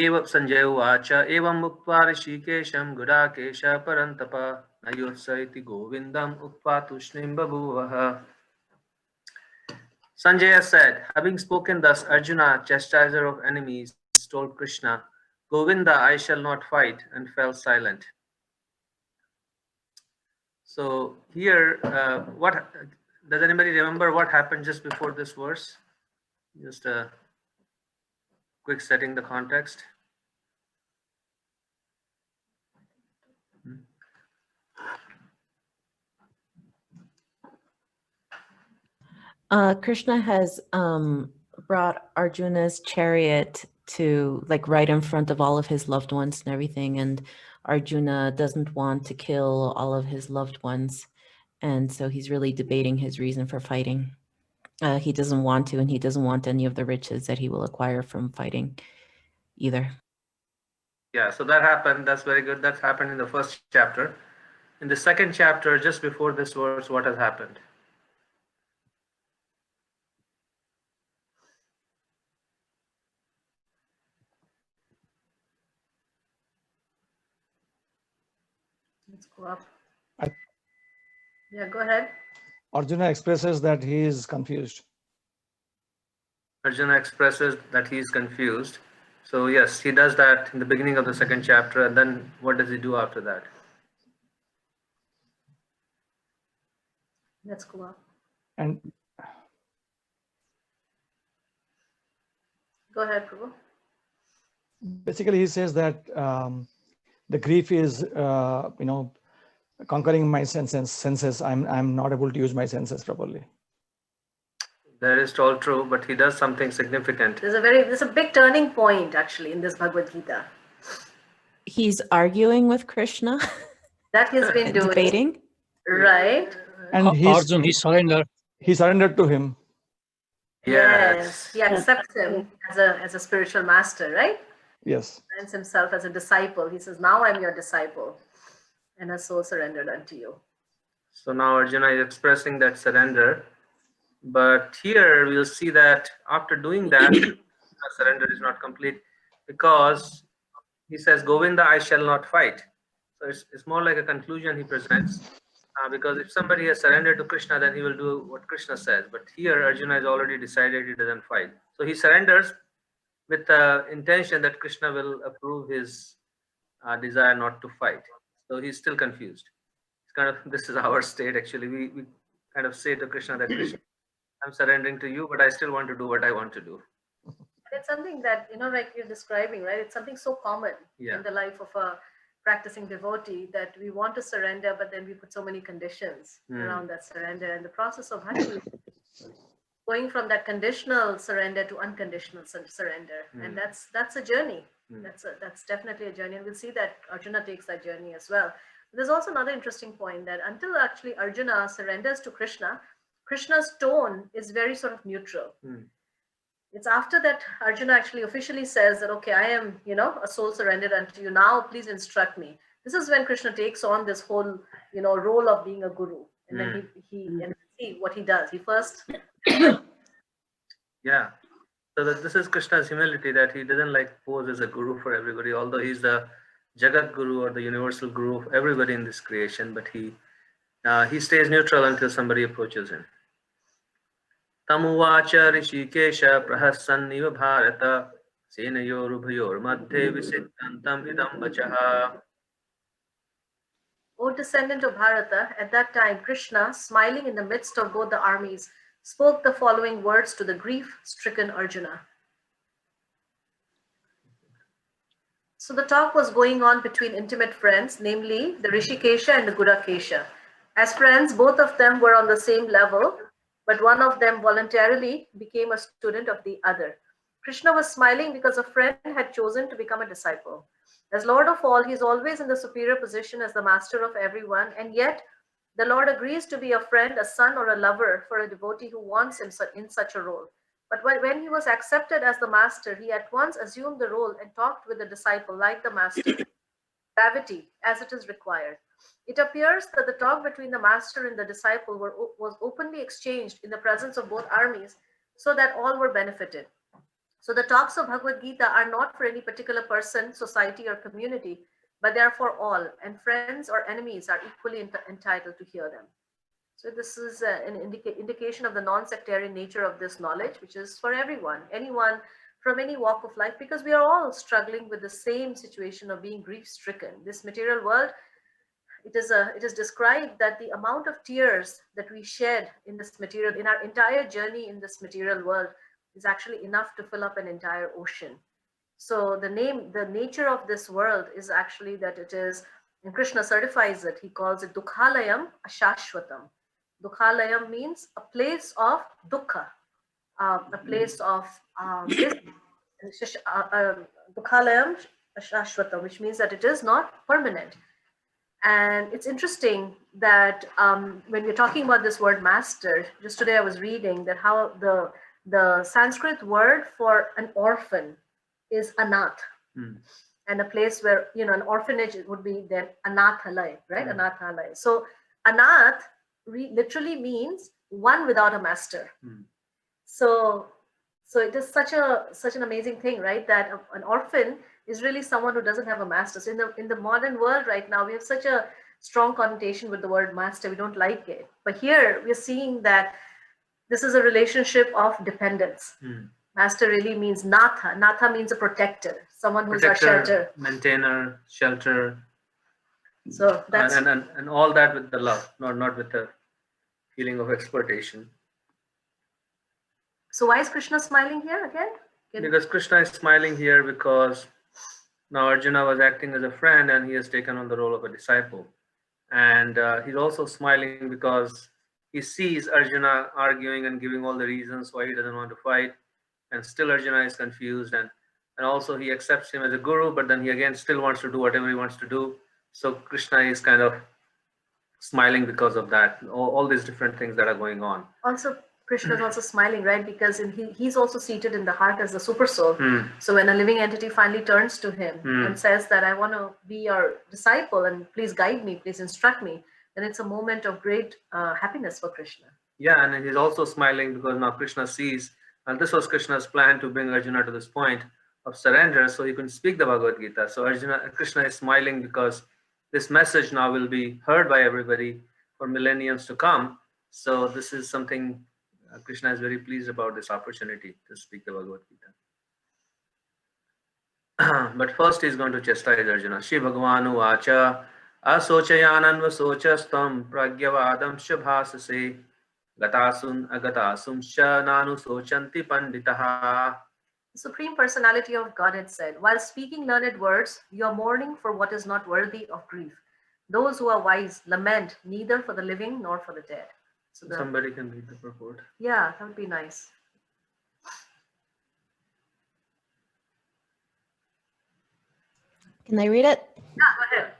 Eva Sanjay Uvacha Evam Mukta Rishikesham Gudakesha Parantapa Nayotsaiti Govindam Ukpa Tushnim Babuvaha. Sanjaya said, having spoken thus, Arjuna, chastiser of enemies, told Krishna, Govinda, I shall not fight, and fell silent. So here, what does anybody remember what happened just before this verse? Just a quick setting the context. Krishna has brought Arjuna's chariot to like right in front of all of his loved ones and everything, and Arjuna doesn't want to kill all of his loved ones, and so he's really debating his reason for fighting. He doesn't want to, and he doesn't want any of the riches that he will acquire from fighting either. Yeah, so that happened. That's very good. That's happened in the first chapter. In the second chapter, just before this verse, what has happened? Let's go up. Yeah, go ahead. Arjuna expresses that he is confused. Arjuna expresses that he is confused. So yes, he does that in the beginning of the second chapter, and then what does he do after that? Let's go up. And Go ahead, Prabhu. basically he says that the grief is, conquering my senses. I'm not able to use my senses properly. That is all true, but he does something significant. There's a big turning point actually in this Bhagavad Gita. He's arguing with Krishna. That he's been doing. Debating. Right? And Arjun, he surrendered. He surrendered to him. Yes. He accepts him as a spiritual master, right? Yes. Finds himself as a disciple. He says, now I'm your disciple, and has so surrendered unto you. So now Arjuna is expressing that surrender. But here we'll see that after doing that, surrender is not complete, because he says, Govinda, I shall not fight. So it's more like a conclusion he presents, because if somebody has surrendered to Krishna, then he will do what Krishna says. But here Arjuna has already decided he doesn't fight. So he surrenders with the intention that Krishna will approve his desire not to fight. So he's still confused. It's kind of, this is our state actually. We kind of say to Krishna that, Krishna, I'm surrendering to you, but I still want to do what I want to do. And it's something that, like you're describing, right? It's something so common in the life of a practicing devotee, that we want to surrender, but then we put so many conditions around that surrender. And the process of actually going from that conditional surrender to unconditional surrender. And that's a journey. That's definitely a journey. And we'll see that Arjuna takes that journey as well. There's also another interesting point, that until actually Arjuna surrenders to Krishna, Krishna's tone is very sort of neutral. It's after that Arjuna actually officially says that, okay, I am, a soul surrendered unto you. Now, please instruct me. This is when Krishna takes on this whole, role of being a guru. And then and see what he does. He first. Yeah. So that this is Krishna's humility, that he doesn't like pose as a guru for everybody, although he's the Jagat Guru or the universal guru of everybody in this creation, but he stays neutral until somebody approaches him. Tamuvacha Rishikesha Prahassanniva Bharata Senayorubhayor Madhye Visittantam Idam Vachaha. O descendant of Bharata, at that time Krishna, smiling in the midst of both the armies, spoke the following words to the grief-stricken Arjuna. So the talk was going on between intimate friends, namely the Rishikesha and the Gudakesha. As friends, both of them were on the same level, but one of them voluntarily became a student of the other. Krishna was smiling because a friend had chosen to become a disciple. As Lord of all, he is always in the superior position as the master of everyone, and yet the Lord agrees to be a friend, a son, or a lover for a devotee who wants him in such a role. But when he was accepted as the master, he at once assumed the role and talked with the disciple like the master, gravity as it is required. It appears that the talk between the master and the disciple was openly exchanged in the presence of both armies, so that all were benefited. So the talks of Bhagavad Gita are not for any particular person, society, or community, but they are for all, and friends or enemies are equally entitled to hear them. So this is an indication of the non-sectarian nature of this knowledge, which is for everyone, anyone from any walk of life, because we are all struggling with the same situation of being grief-stricken. This material world, it is described that the amount of tears that we shed in this material, in our entire journey in this material world, is actually enough to fill up an entire ocean. So the nature of this world is actually that it is, and Krishna certifies it, he calls it Dukhalayam Ashashvatam. Dukhalayam means a place of dukkha, a place of Dukhalayam Ashashvatam, which means that it is not permanent. And it's interesting that when we're talking about this word master, just today I was reading that how the Sanskrit word for an orphan is anath. And a place where, an orphanage would be then anathalaya, right? Anathalaya. So anath literally means one without a master. So it is such an amazing thing, right? That an orphan is really someone who doesn't have a master. So in the modern world right now, we have such a strong connotation with the word master. We don't like it. But here we're seeing that this is a relationship of dependence. Master really means natha. Natha means a protector, someone who's our shelter. Maintainer, shelter. So that's and all that with the love, not with the feeling of exploitation. So why is Krishna smiling here again? Because Krishna is smiling here because now Arjuna was acting as a friend and he has taken on the role of a disciple. And he's also smiling because he sees Arjuna arguing and giving all the reasons why he doesn't want to fight. And still Arjuna is confused, and also he accepts him as a guru, but then he again still wants to do whatever he wants to do. So Krishna is kind of smiling because of that, all these different things that are going on. Also, Krishna is also smiling, right? Because he's also seated in the heart as the super soul. So when a living entity finally turns to him and says that I want to be your disciple and please guide me, please instruct me, then it's a moment of great happiness for Krishna. Yeah, and he's also smiling because now Krishna sees, and this was Krishna's plan to bring Arjuna to this point of surrender so he can speak the Bhagavad Gita. So Krishna is smiling because this message now will be heard by everybody for millenniums to come. So this is something Krishna is very pleased about, this opportunity to speak the Bhagavad Gita. But first he's going to chastise Arjuna. Shri Bhagavanu Vacha Asochayananva Sochastam Pragyavadam Shabhasase Gatasun Agatasum Nanu Sochanti Panditaha. The Supreme Personality of Godhead said, while speaking learned words, you are mourning for what is not worthy of grief. Those who are wise lament neither for the living nor for the dead. So somebody can read the purport. Yeah, that would be nice. Can I read it? Yeah, go ahead.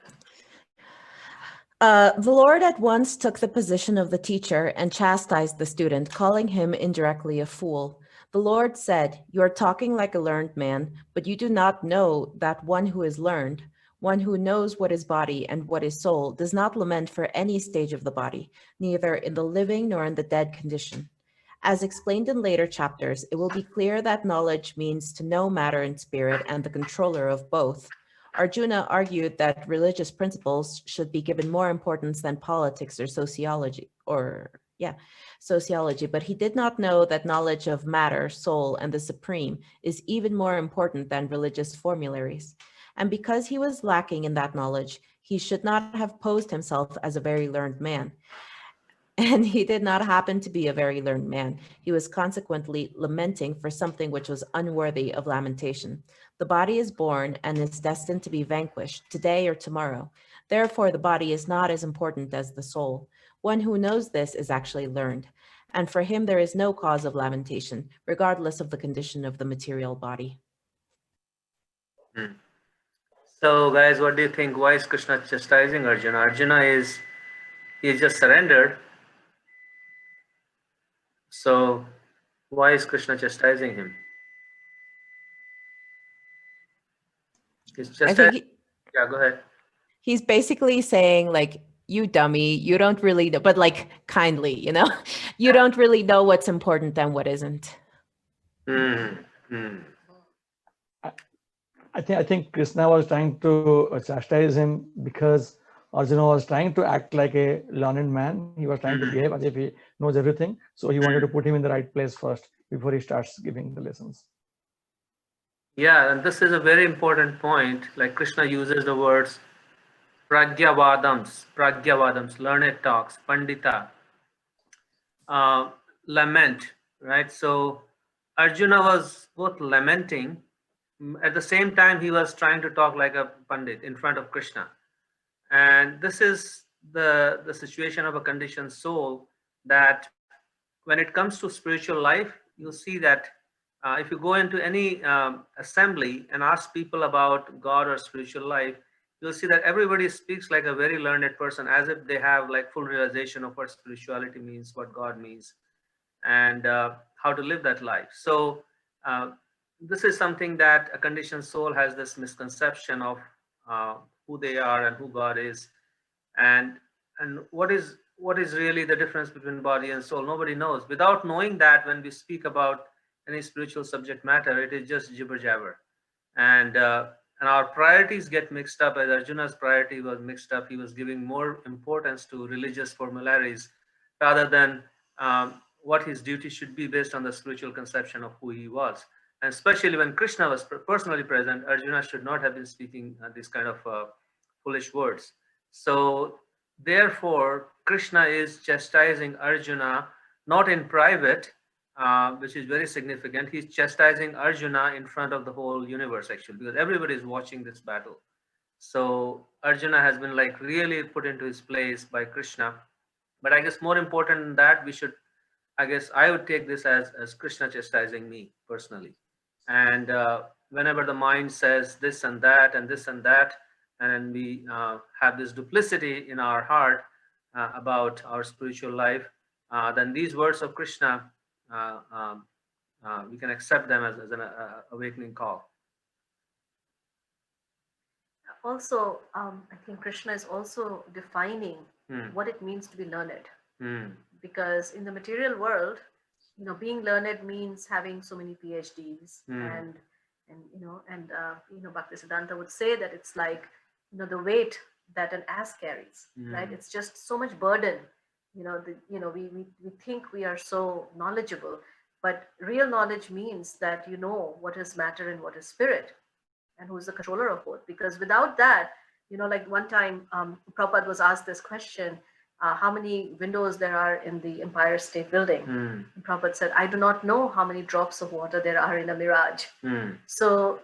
The Lord at once took the position of the teacher and chastised the student, calling him indirectly a fool. The Lord said, "You are talking like a learned man, but you do not know that one who is learned, one who knows what is body and what is soul, does not lament for any stage of the body, neither in the living nor in the dead condition." As explained in later chapters, it will be clear that knowledge means to know matter and spirit and the controller of both. Arjuna argued that religious principles should be given more importance than politics or sociology, but he did not know that knowledge of matter, soul, and the supreme is even more important than religious formularies. And because he was lacking in that knowledge, he should not have posed himself as a very learned man. And he did not happen to be a very learned man. He was consequently lamenting for something which was unworthy of lamentation. The body is born and is destined to be vanquished today or tomorrow. Therefore, the body is not as important as the soul. One who knows this is actually learned. And for him, there is no cause of lamentation, regardless of the condition of the material body. So guys, what do you think? Why is Krishna chastising Arjuna? Arjuna is just surrendered. So why is Krishna chastising him? He's chastising. Yeah, go ahead. He's basically saying, like, you dummy, you don't really know, but like kindly, you don't really know what's important and what isn't. I think Krishna was trying to chastise him because Arjuna was trying to act like a learned man. He was trying to behave as if he knows everything. So he wanted to put him in the right place first before he starts giving the lessons. Yeah, and this is a very important point. Like Krishna uses the words pragyavadams, learned talks, pandita, lament, right? So Arjuna was both lamenting, at the same time he was trying to talk like a pandit in front of Krishna. And this is the situation of a conditioned soul, that when it comes to spiritual life, you'll see that if you go into any assembly and ask people about God or spiritual life, you'll see that everybody speaks like a very learned person, as if they have like full realization of what spirituality means, what God means, and how to live that life. So this is something that a conditioned soul has this misconception of who they are and who God is, and what is really the difference between body and soul. Nobody knows. Without knowing that, when we speak about any spiritual subject matter, it is just jibber jabber, and our priorities get mixed up. As Arjuna's priority was mixed up, he was giving more importance to religious formularies rather than what his duty should be based on the spiritual conception of who he was. And especially when Krishna was personally present, Arjuna should not have been speaking these kind of foolish words. So therefore, Krishna is chastising Arjuna not in private, which is very significant. He's chastising Arjuna in front of the whole universe, actually, because everybody is watching this battle. So Arjuna has been like really put into his place by Krishna. But I guess more important than that, I would take this as Krishna chastising me personally. And whenever the mind says this and that and this and that, and we have this duplicity in our heart about our spiritual life, then these words of Krishna, we can accept them as an awakening call. Also, I think Krishna is also defining what it means to be learned. Because in the material world, being learned means having so many PhDs, and Bhaktisiddhanta would say that it's like the weight that an ass carries, right? It's just so much burden. We think we are so knowledgeable, but real knowledge means that you know what is matter and what is spirit, and who is the controller of both. Because without that, like one time Prabhupada was asked this question, how many windows there are in the Empire State Building. And Prabhupada said, I do not know how many drops of water there are in a mirage. So,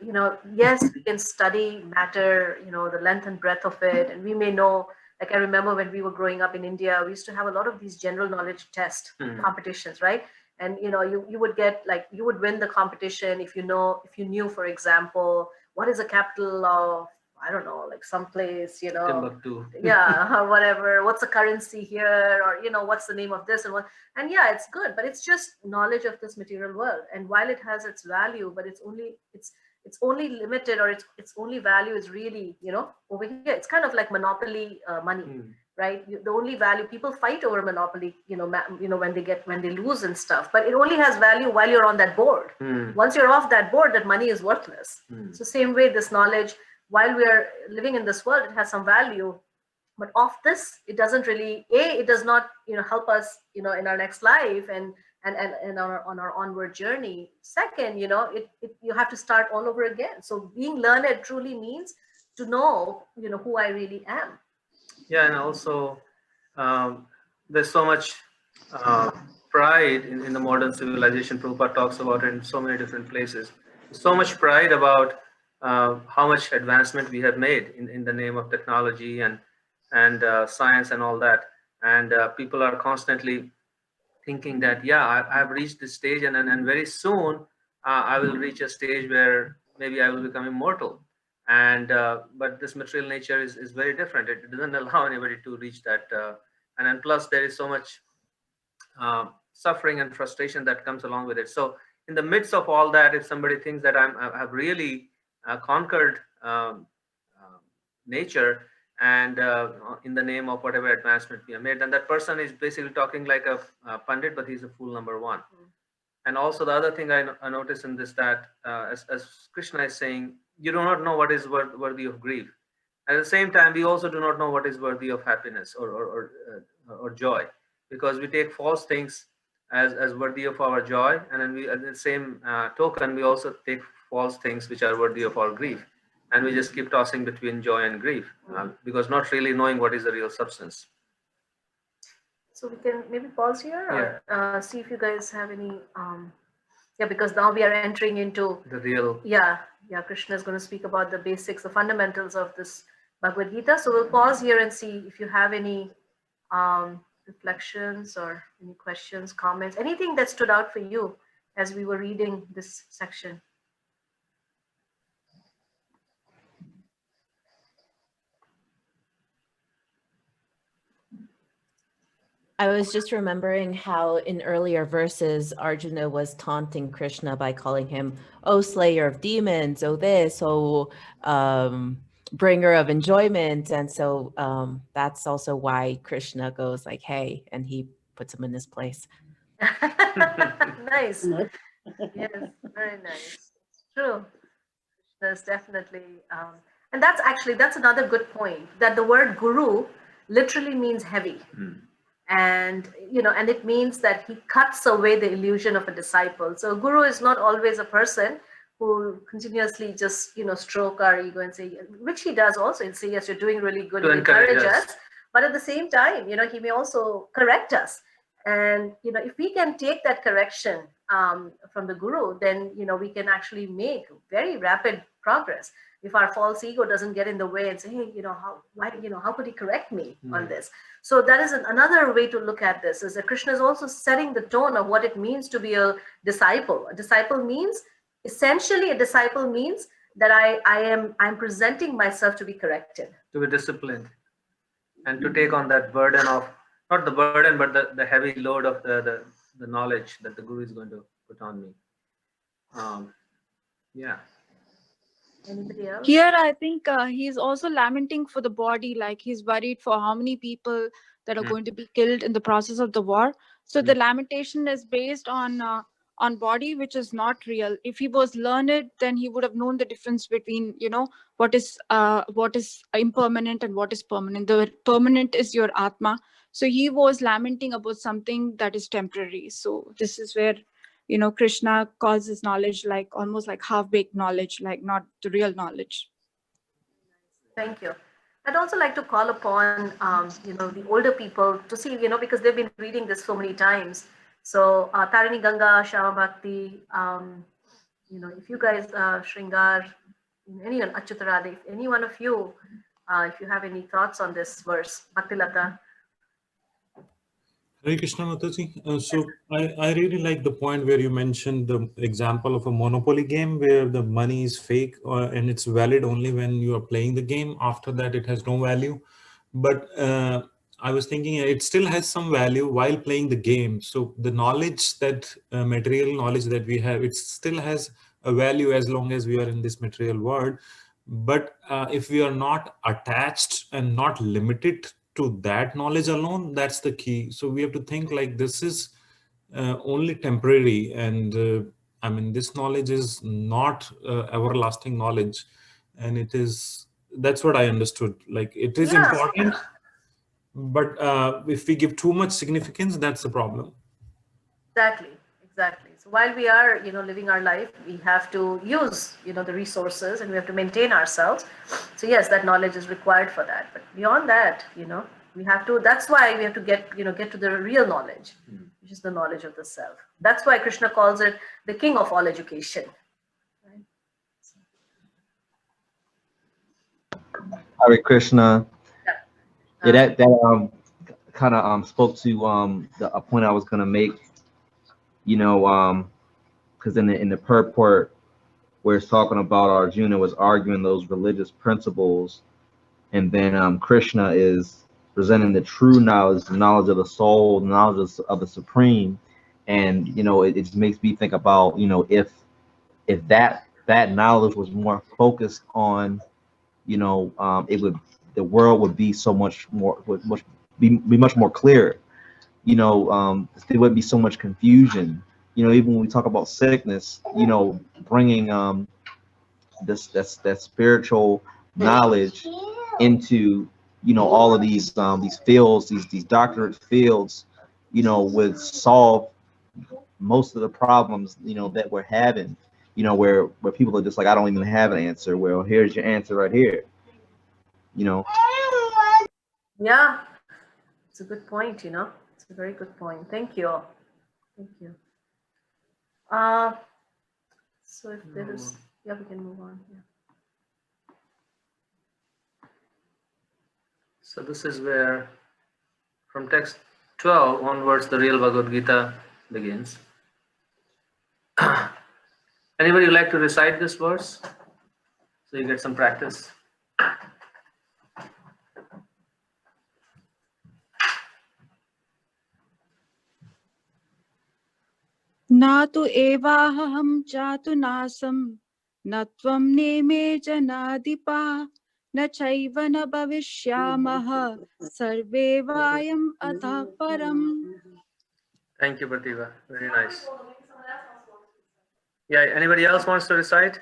yes, we can study matter, the length and breadth of it. And we may know, like I remember when we were growing up in India, we used to have a lot of these general knowledge test competitions, right? And, you would get, like, you would win the competition if you knew, for example, what is the capital of, I don't know, like someplace, Timbuktu. Yeah, whatever. What's the currency here, or what's the name of this and what? And yeah, it's good, but it's just knowledge of this material world. And while it has its value, but it's only limited, or its only value is really, over here. It's kind of like monopoly money, right? The only value, people fight over monopoly, when they lose and stuff. But it only has value while you're on that board. Once you're off that board, that money is worthless. So same way, this knowledge, while we are living in this world, it has some value, but off this, it doesn't really, it does not, help us, in our next life and on our onward journey. Second, you have to start all over again. So being learned truly means to know, who I really am. Yeah, and also there's so much pride in the modern civilization. Prabhupada talks about it in so many different places. So much pride about how much advancement we have made in the name of technology and science and all that. And people are constantly thinking that, yeah, I've reached this stage, and very soon I will reach a stage where maybe I will become immortal. And but this material nature is very different. It doesn't allow anybody to reach that. And then plus there is so much suffering and frustration that comes along with it. So in the midst of all that, if somebody thinks that I've really conquered nature, and in the name of whatever advancement we have made, then that person is basically talking like a pandit, but he's a fool number one. And also the other thing I notice in this, that as Krishna is saying, you do not know what is worthy of grief. At the same time, we also do not know what is worthy of happiness or joy, because we take false things as worthy of our joy, and then we, at the same token, we also take false things which are worthy of our grief, and we just keep tossing between joy and grief, because not really knowing what is the real substance. So we can maybe pause here, or see if you guys have any. Yeah, because now we are entering into the real. Yeah, Krishna is going to speak about the basics, the fundamentals of this Bhagavad Gita. So we'll pause here and see if you have any reflections or any questions, comments, anything that stood out for you as we were reading this section. I was just remembering how in earlier verses, Arjuna was taunting Krishna by calling him, "Oh, slayer of demons, oh this, oh bringer of enjoyment." And so that's also why Krishna goes like, "Hey," and he puts him in his place. Nice. Yes, very nice. It's true. There's definitely, and that's another good point, that the word guru literally means heavy. And and it means that he cuts away the illusion of a disciple. So a guru is not always a person who continuously just stroke our ego and say, which he does also, and say, yes, you're doing really good, to encourage us. But at the same time, he may also correct us. And if we can take that correction from the guru, then we can actually make very rapid progress. If our false ego doesn't get in the way and say, hey, how could he correct me on this? So that is another way to look at this, is that Krishna is also setting the tone of what it means to be a disciple. A disciple means, essentially, a disciple means that I'm presenting myself to be corrected, to be disciplined, and to take on that burden of, not the burden, but the heavy load of the knowledge that the guru is going to put on me. Yeah. Anybody else? Here, I think he's also lamenting for the body, like he's worried for how many people that are going to be killed in the process of the war. So the lamentation is based on body, which is not real. If he was learned, then he would have known the difference between what is impermanent and what is permanent. The permanent is your atma. So he was lamenting about something that is temporary. So this is where Krishna calls his knowledge like almost like half-baked knowledge, like not the real knowledge. Thank you. I'd also like to call upon, the older people to see, because they've been reading this so many times. So Tarini Ganga, Shama Bhakti, if you guys, Shringar, anyone, Achyutarade, if any one of you, if you have any thoughts on this verse, Bhaktilata. Hare Krishna Mataji. So I really like the point where you mentioned the example of a Monopoly game where the money is fake and it's valid only when you are playing the game. After that, it has no value. But I was thinking it still has some value while playing the game. So the knowledge, that material knowledge that we have, it still has a value as long as we are in this material world. But if we are not attached and not limited to that knowledge alone, that's the key. So we have to think like this is only temporary, and I mean, this knowledge is not everlasting knowledge, and it is, that's what I understood. Like it is important, but if we give too much significance, that's the problem. Exactly. So while we are, living our life, we have to use, the resources, and we have to maintain ourselves. So yes, that knowledge is required for that. But beyond that, we have to, that's why we have to get to the real knowledge, which is the knowledge of the self. That's why Krishna calls it the king of all education. Right? Hare Krishna. Yeah, that kind of spoke to a point I was going to make. Because in the purport where it's talking about Arjuna was arguing those religious principles, and then Krishna is presenting the true knowledge, the knowledge of the soul, the knowledge of the supreme, and it just makes me think about if that knowledge was more focused on the world would be so much more, be much more clear. There wouldn't be so much confusion. You know, even when we talk about sickness, you know, bringing that spiritual knowledge into, you know, all of these fields, these doctorate fields, you know, would solve most of the problems, you know, that we're having, you know, where people are just like, I don't even have an answer. Well, here's your answer right here, you know. Yeah, it's a good point, you know. It's a very good point. Thank you. Thank you. So if there is, yeah, we can move on. Yeah. So this is where, from text 12 onwards, the real Bhagavad Gita begins. Anybody like to recite this verse so you get some practice? Na tu evaham chatu nasam na tvam neme janadipa na chaiva na bhavishyamaha sarve vayam atha param. Thank you, Prativa. Very nice. Yeah, anybody else wants to recite?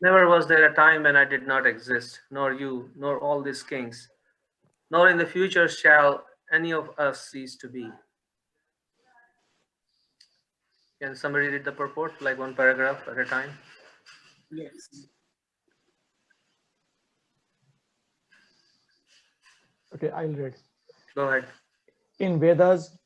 Never was there a time when I did not exist, nor you, nor all these kings, nor in the future shall any of us cease to be. Can somebody read the purport, like one paragraph at a time? Yes. Okay, I'll read. Go ahead. In Vedas,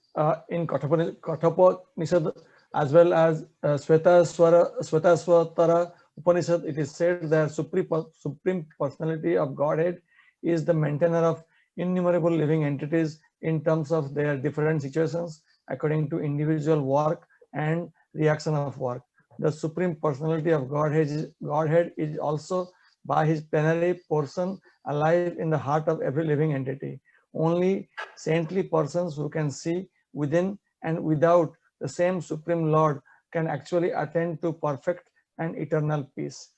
in Kathopanishad, as well as Svetasvatara Upanishad, it is said that Supreme Personality of Godhead is the maintainer of innumerable living entities in terms of their different situations according to individual work and reaction of work. The Supreme Personality of Godhead is also by his plenary portion alive in the heart of every living entity. Only saintly persons who can see within and without the same Supreme Lord can actually attain to perfect and eternal peace.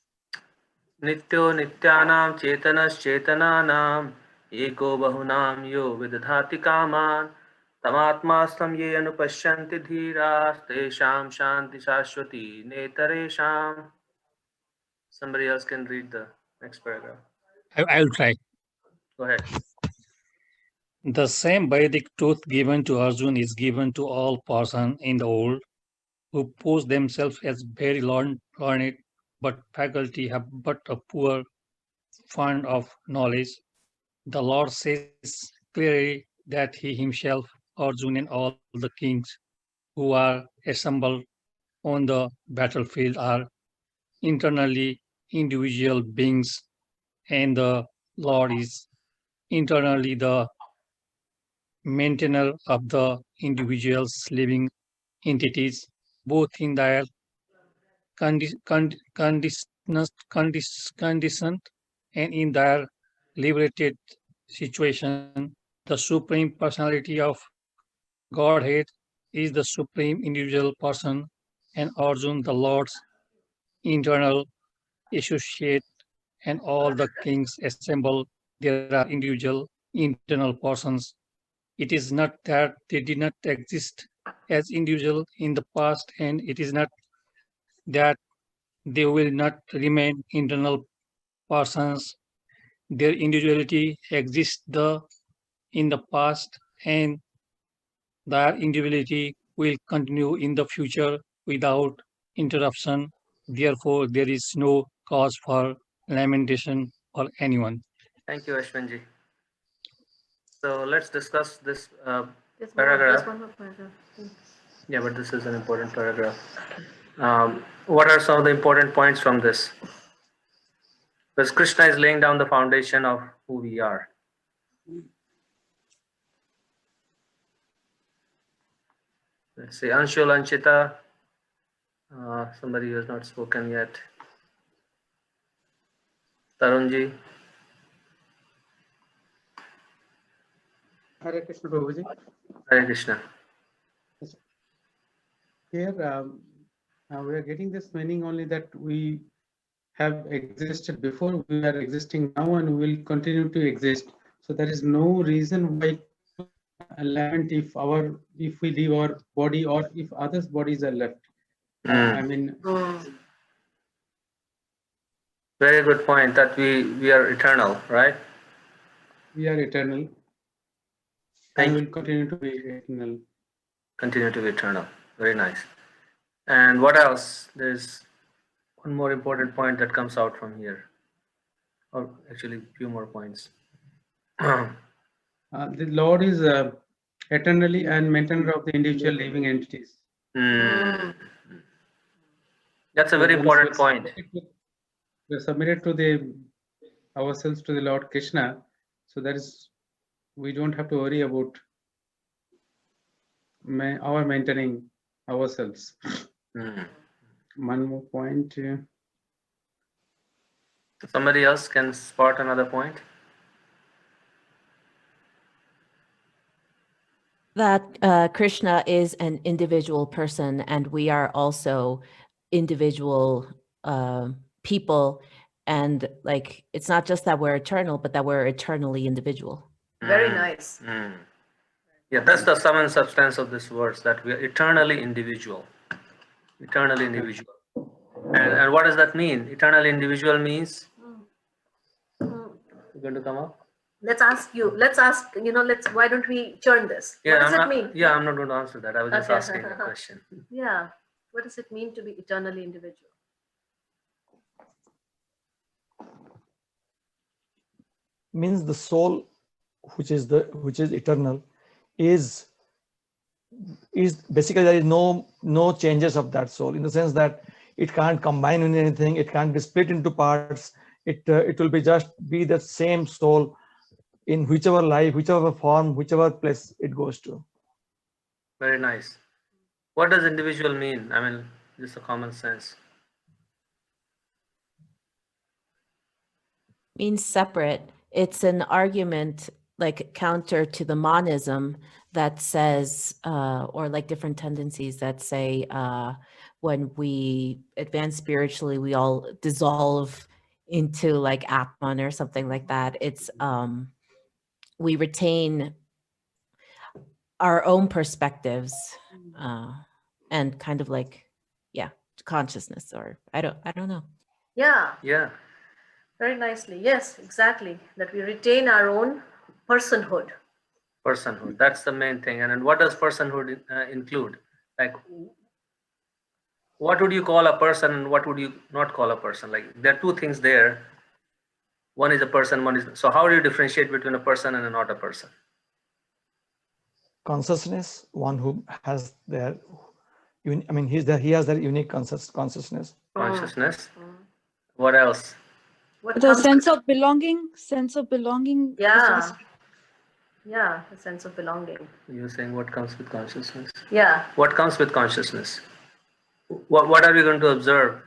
Nityo nityanam chetanas chetananam eko bahunam yo vidadhati kaman tamatmastam ye anupashyanti dhiras tesham shanti shashwati netaresham. Somebody else can read the next paragraph. I will try. Go ahead. The same Vedic truth given to Arjun is given to all persons in the world who pose themselves as very learned, but faculty have but a poor fund of knowledge. The Lord says clearly that he himself, Arjun, and all the kings who are assembled on the battlefield are internally individual beings, and the Lord is internally the maintainer of the individual's living entities, both in their condition and in their liberated situation. The Supreme Personality of Godhead is the Supreme Individual Person, and Arjun, the Lord's internal associate, and all the kings assembled. There are individual internal persons. It is not that they did not exist as individual in the past, and it is not that they will not remain internal persons. Their individuality exists in the past, and their individuality will continue in the future without interruption. Therefore, there is no cause for lamentation for anyone. Thank you, Ashwinji. So let's discuss this There's paragraph. one more paragraph. Please. Yeah, but this is an important paragraph. What are some of the important points from this? Because Krishna is laying down the foundation of who we are. Let's say Anshul Anchita, somebody who has not spoken yet. Tarunji. Hare Krishna Prabhuji. Hare Krishna. Yes. Here, we are getting this meaning only that we have existed before, we are existing now, and we will continue to exist. So there is no reason why to lament if we leave our body or if others' bodies are left. I mean, very good point that we are eternal, right? we are eternal, and will continue to be eternal. Continue to be eternal. Very nice. And what else? There's one more important point that comes out from here, or actually a few more points. The Lord is eternally and maintainer of the individual living entities. That's a very important point. We are submitted to ourselves to the Lord Krishna, so that is, we don't have to worry about our maintaining ourselves. One more point. Somebody else can spot another point. That Krishna is an individual person, and we are also individual people, and like it's not just that we're eternal, but that we're eternally individual. Very nice. Yeah, that's the sum and substance of this verse, that we are eternally individual. Eternally individual. And what does that mean? Eternally individual means? You're going to come up? Let's ask, why don't we churn this? Yeah, what does it mean? Yeah, I'm not going to answer that. I was just asking a question. Yeah. What does it mean to be eternally individual? Means the soul, which is eternal, is basically there is no changes of that soul, in the sense that it can't combine with anything, it can't be split into parts. It will be the same soul in whichever life, whichever form, whichever place it goes to. Very nice. What does individual mean? I mean, just a common sense. Means separate. It's an argument like counter to the monism that says, or like different tendencies that say, when we advance spiritually, we all dissolve into like Atman or something like that. It's we retain our own perspectives and kind of like, consciousness, or I don't know. Yeah. Very nicely. Yes, exactly. That we retain our own personhood. Personhood. That's the main thing. And then what does personhood include? Like, what would you call a person and what would you not call a person? Like, there are two things there. One is a person, one is... So how do you differentiate between a person and not a person? Consciousness, one who has their... he has that unique consciousness. Consciousness. What else? The sense of belonging. Yeah. Yeah, a sense of belonging. You're saying what comes with consciousness? Yeah. What comes with consciousness? What are we going to observe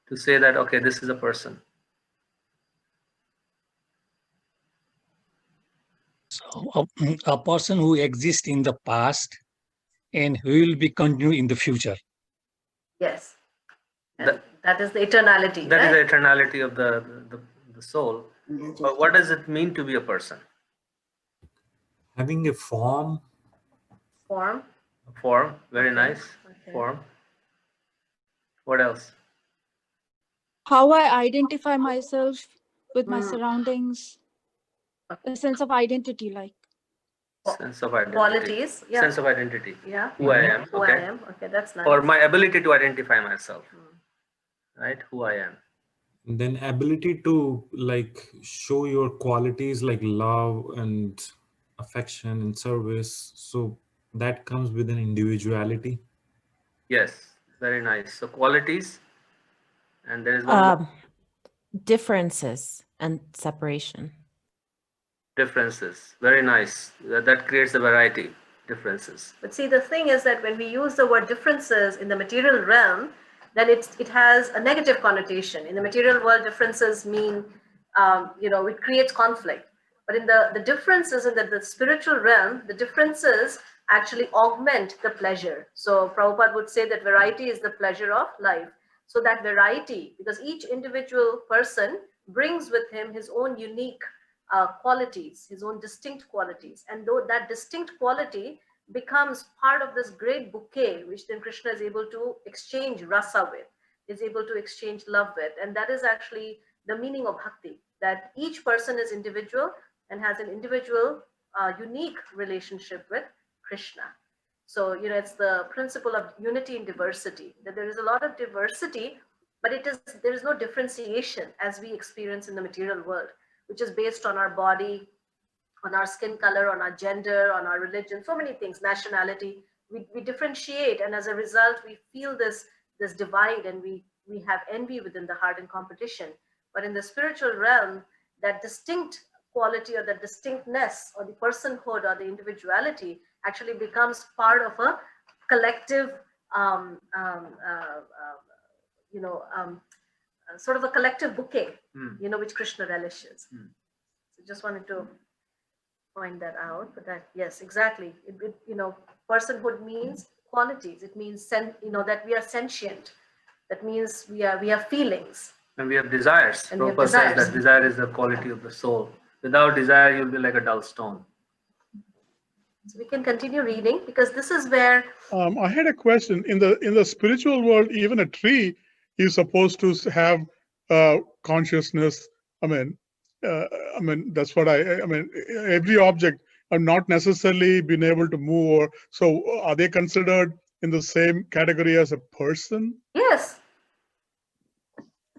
to say that, okay, this is a person? So a person who exists in the past and who will be continued in the future. Yes. That is the eternality. That is the eternality of the soul. But what does it mean to be a person? Having a form. Form. Form. Very nice. Okay. Form. What else? How I identify myself with my surroundings. A sense of identity, like. Sense of identity. Qualities. Yeah. Sense of identity. Yeah. Who I am. Who I am. Okay, that's nice. Or my ability to identify myself. Right? Who I am. And then ability to like show your qualities like love and affection and service. So that comes with an individuality. Yes. Very nice. So qualities. And there is one differences and separation. Differences. Very nice. That creates a variety. Differences. But see, the thing is that when we use the word differences in the material realm, then it has a negative connotation. In the material world, differences mean, it creates conflict. But in the differences in the spiritual realm, the differences actually augment the pleasure. So Prabhupada would say that variety is the pleasure of life. So that variety, because each individual person brings with him his own unique qualities, his own distinct qualities. And though that distinct quality becomes part of this great bouquet, which then Krishna is able to exchange rasa with, is able to exchange love with. And that is actually the meaning of bhakti, that each person is individual and has an individual unique relationship with Krishna. So, it's the principle of unity in diversity, that there is a lot of diversity, but there is no differentiation as we experience in the material world, which is based on our body, on our skin color, on our gender, on our religion, so many things, nationality. We differentiate, and as a result, we feel this divide, and we have envy within the heart and competition. But in the spiritual realm, that distinct quality or the distinctness or the personhood or the individuality actually becomes part of a collective, sort of a collective bouquet, which Krishna relishes. So just wanted to point that out, but that, yes, exactly. Personhood means qualities. It means, that we are sentient. That means we have feelings. And we have desires. Prabhupada says that desire is the quality of the soul. Without desire, you'll be like a dull stone. So we can continue reading, because this is where I had a question. In the spiritual world, even a tree is supposed to have consciousness. I mean, that's what I mean. Every object are not necessarily been able to move. Or so are they considered in the same category as a person? Yes.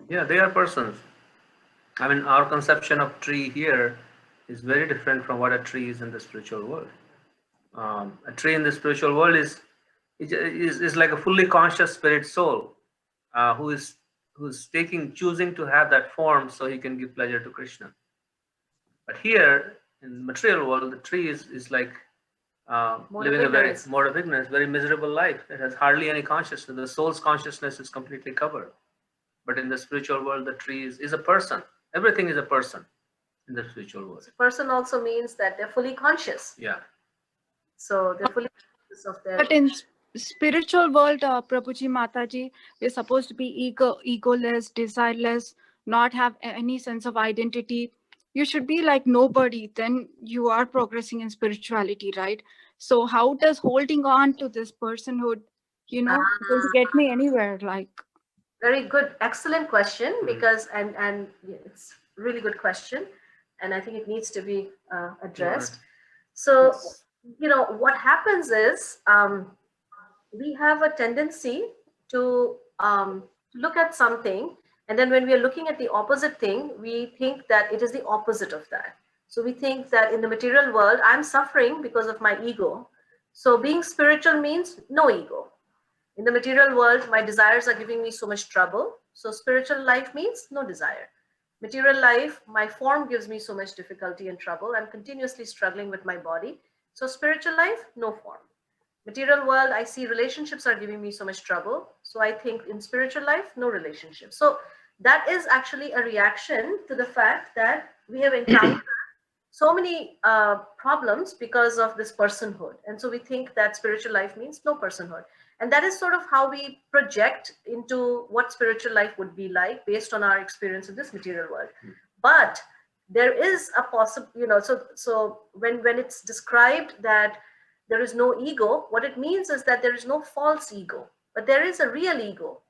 Yeah, they are persons. I mean, our conception of tree here is very different from what a tree is in the spiritual world. A tree in the spiritual world is like a fully conscious spirit soul, who's choosing to have that form so he can give pleasure to Krishna. But here in the material world, the tree is like living a very mode of ignorance, very miserable life. It has hardly any consciousness. The soul's consciousness is completely covered. But in the spiritual world, the tree is a person. Everything is a person in the spiritual world. Person also means that they're fully conscious. Yeah. So they're fully conscious of their. But in spiritual world, Prabhuji, Mataji, we're supposed to be egoless, desireless, not have any sense of identity. You should be like nobody. Then you are progressing in spirituality, right? So how does holding on to this personhood, going to get me anywhere? Like. Very good, excellent question, because and it's really good question, and I think it needs to be addressed. So what happens is we have a tendency to look at something, and then when we are looking at the opposite thing, we think that it is the opposite of that. So we think that in the material world, I'm suffering because of my ego. So being spiritual means no ego. In the material world, my desires are giving me so much trouble. So spiritual life means no desire. Material life, my form gives me so much difficulty and trouble. I'm continuously struggling with my body. So spiritual life, no form. Material world, I see relationships are giving me so much trouble. So I think in spiritual life, no relationship. So that is actually a reaction to the fact that we have encountered so many problems because of this personhood. And so we think that spiritual life means no personhood. And that is sort of how we project into what spiritual life would be like based on our experience in this material world. But there is a possible, so when it's described that there is no ego, what it means is that there is no false ego, but there is a real ego.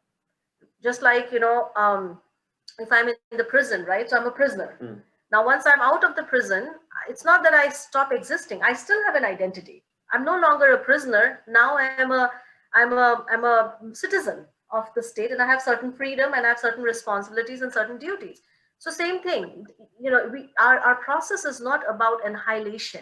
Just like, if I'm in the prison, right? So I'm a prisoner. Now, once I'm out of the prison, it's not that I stop existing. I still have an identity. I'm no longer a prisoner. Now I'm a citizen of the state, and I have certain freedom, and I have certain responsibilities and certain duties. So same thing, our process is not about annihilation.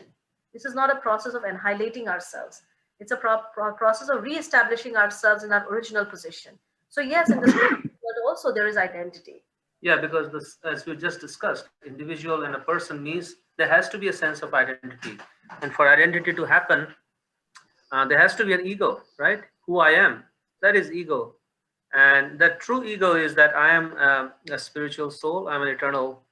This is not a process of annihilating ourselves. It's a process of reestablishing ourselves in our original position. So yes, in the spiritual world also there is identity. Yeah, because this, as we just discussed, individual and a person means there has to be a sense of identity. And for identity to happen, there has to be an ego, right? Who I am, that is ego. And that true ego is that I am a spiritual soul. I'm an eternal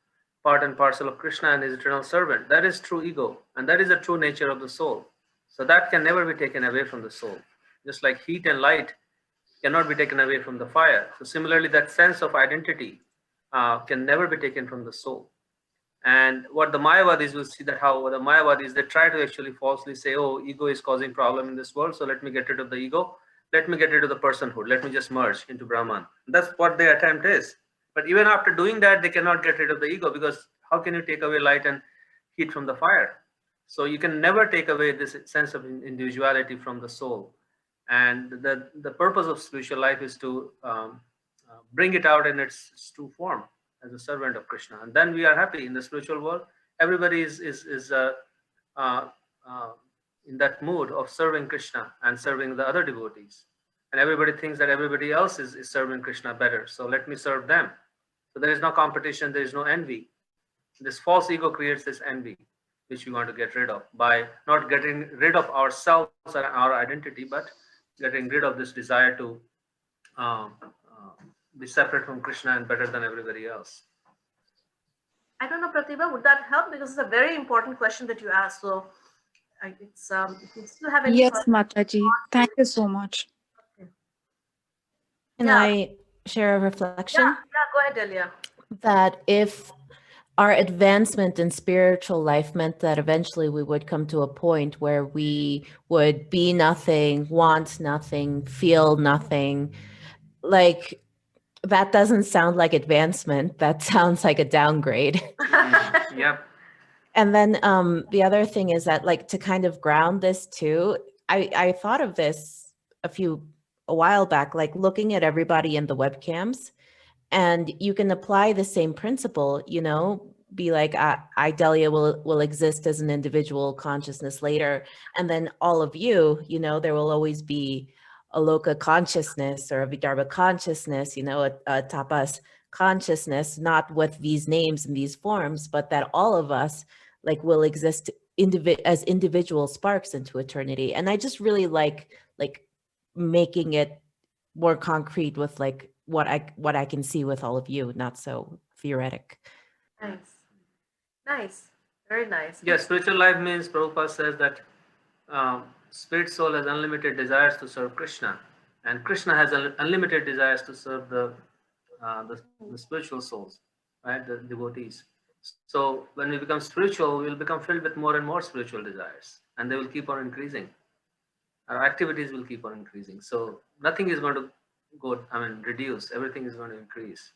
part and parcel of Krishna and his eternal servant. That is true ego. And that is the true nature of the soul. So that can never be taken away from the soul. Just like heat and light cannot be taken away from the fire. So similarly, that sense of identity can never be taken from the soul. And what the Mayavadis will see, that how the Mayavadis, they try to actually falsely say, oh, ego is causing problem in this world, so let me get rid of the ego, let me get rid of the personhood, let me just merge into Brahman. That's what their attempt is. But even after doing that, they cannot get rid of the ego, because how can you take away light and heat from the fire? So you can never take away this sense of individuality from the soul. And the purpose of spiritual life is to bring it out in its true form as a servant of Krishna. And then we are happy in the spiritual world. Everybody is in that mood of serving Krishna and serving the other devotees. And everybody thinks that everybody else is serving Krishna better. So let me serve them. So there is no competition, there is no envy. This false ego creates this envy, which we want to get rid of by not getting rid of ourselves and our identity, but getting rid of this desire to be separate from Krishna and better than everybody else. I don't know, Pratibha, would that help? Because it's a very important question that you asked. So it's if you still have any Yes, Mataji. Thank you so much. Okay. Can Yeah. I share a reflection? Yeah, go ahead, Delia. That if our advancement in spiritual life meant that eventually we would come to a point where we would be nothing, want nothing, feel nothing, like that doesn't sound like advancement. That sounds like a downgrade. Yep. And then the other thing is that, like, to kind of ground this too, I thought of this a while back, like looking at everybody in the webcams, and you can apply the same principle, you know, be like, I Delia will exist as an individual consciousness later. And then all of you, you know, there will always be a Loka consciousness or a Vidarbha consciousness, you know, a Tapas consciousness, not with these names and these forms, but that all of us like will exist as individual sparks into eternity. And I just really like making it more concrete with like what I can see with all of you, not so theoretic. Nice, very nice. Yes, spiritual life means, Prabhupada says that spirit soul has unlimited desires to serve Krishna, and Krishna has unlimited desires to serve the spiritual souls, right, the devotees. So when we become spiritual, we will become filled with more and more spiritual desires, and they will keep on increasing. Our activities will keep on increasing. So nothing is going to reduce. Everything is going to increase.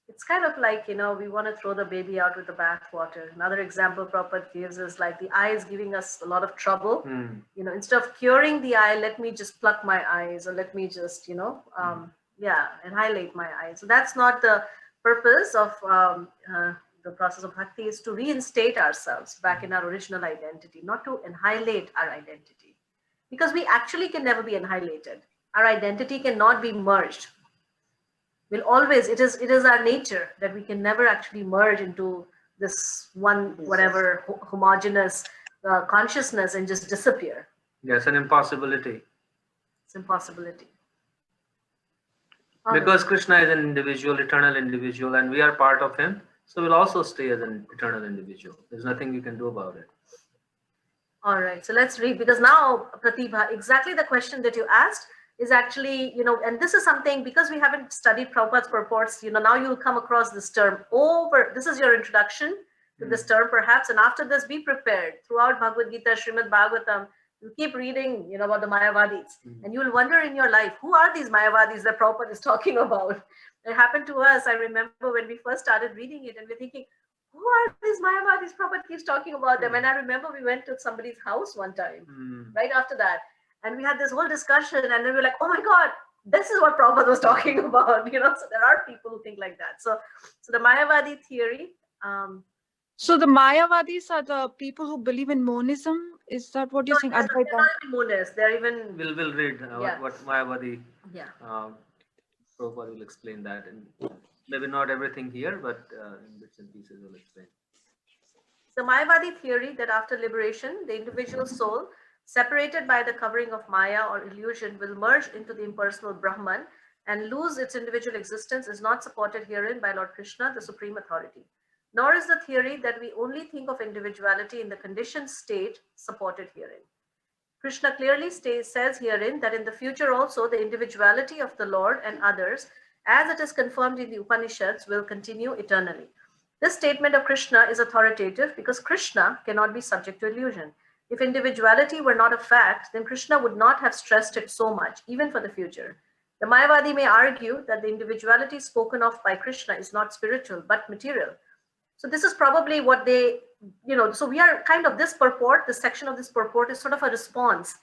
It's kind of like, you know, we want to throw the baby out with the bathwater. Another example Prabhupada gives is like the eye is giving us a lot of trouble. You know, instead of curing the eye, let me just pluck my eyes, or let me just, you know, annihilate my eyes. So that's not the purpose of the process of bhakti, is to reinstate ourselves back in our original identity, not to annihilate our identity. Because we actually can never be annihilated. Our identity cannot be merged. We'll always, it is our nature that we can never actually merge into this one, whatever homogeneous consciousness and just disappear. Yes, an impossibility. It's impossibility. Because Krishna is an individual, eternal individual, and we are part of him, so we'll also stay as an eternal individual. There's nothing you can do about it. All right, so let's read, because now, Pratibha, exactly the question that you asked is actually, you know, and this is something, because we haven't studied Prabhupada's purports, you know, now you'll come across this term this is your introduction to this term perhaps, and after this, be prepared. Throughout Bhagavad Gita, Srimad Bhagavatam, you keep reading, you know, about the Mayavadis, and you will wonder in your life, who are these Mayavadis that Prabhupada is talking about? It happened to us, I remember when we first started reading it, and we're thinking, who are these Mayavadis? Prabhupada keeps talking about them. And I remember we went to somebody's house one time, right after that. And we had this whole discussion, and then we were like, oh my God, this is what Prabhupada was talking about. You know, so there are people who think like that. So the Mayavadi theory. So the Mayavadis are the people who believe in monism? Is that what you're saying? They're not even monists. They're even... We'll read what Mayavadi... Yeah. Prabhupada will explain that, and maybe not everything here, but in bits and pieces we'll explain. The Mayavadi theory that after liberation, the individual soul, separated by the covering of Maya or illusion, will merge into the impersonal Brahman and lose its individual existence, is not supported herein by Lord Krishna, the supreme authority. Nor is the theory that we only think of individuality in the conditioned state supported herein. Krishna clearly says herein that in the future also the individuality of the Lord and others, as it is confirmed in the Upanishads, will continue eternally. This statement of Krishna is authoritative because Krishna cannot be subject to illusion. If individuality were not a fact, then Krishna would not have stressed it so much, even for the future. The Mayavadi may argue that the individuality spoken of by Krishna is not spiritual, but material. So this is probably what they, so we are kind of this purport, this section of this purport is sort of a response.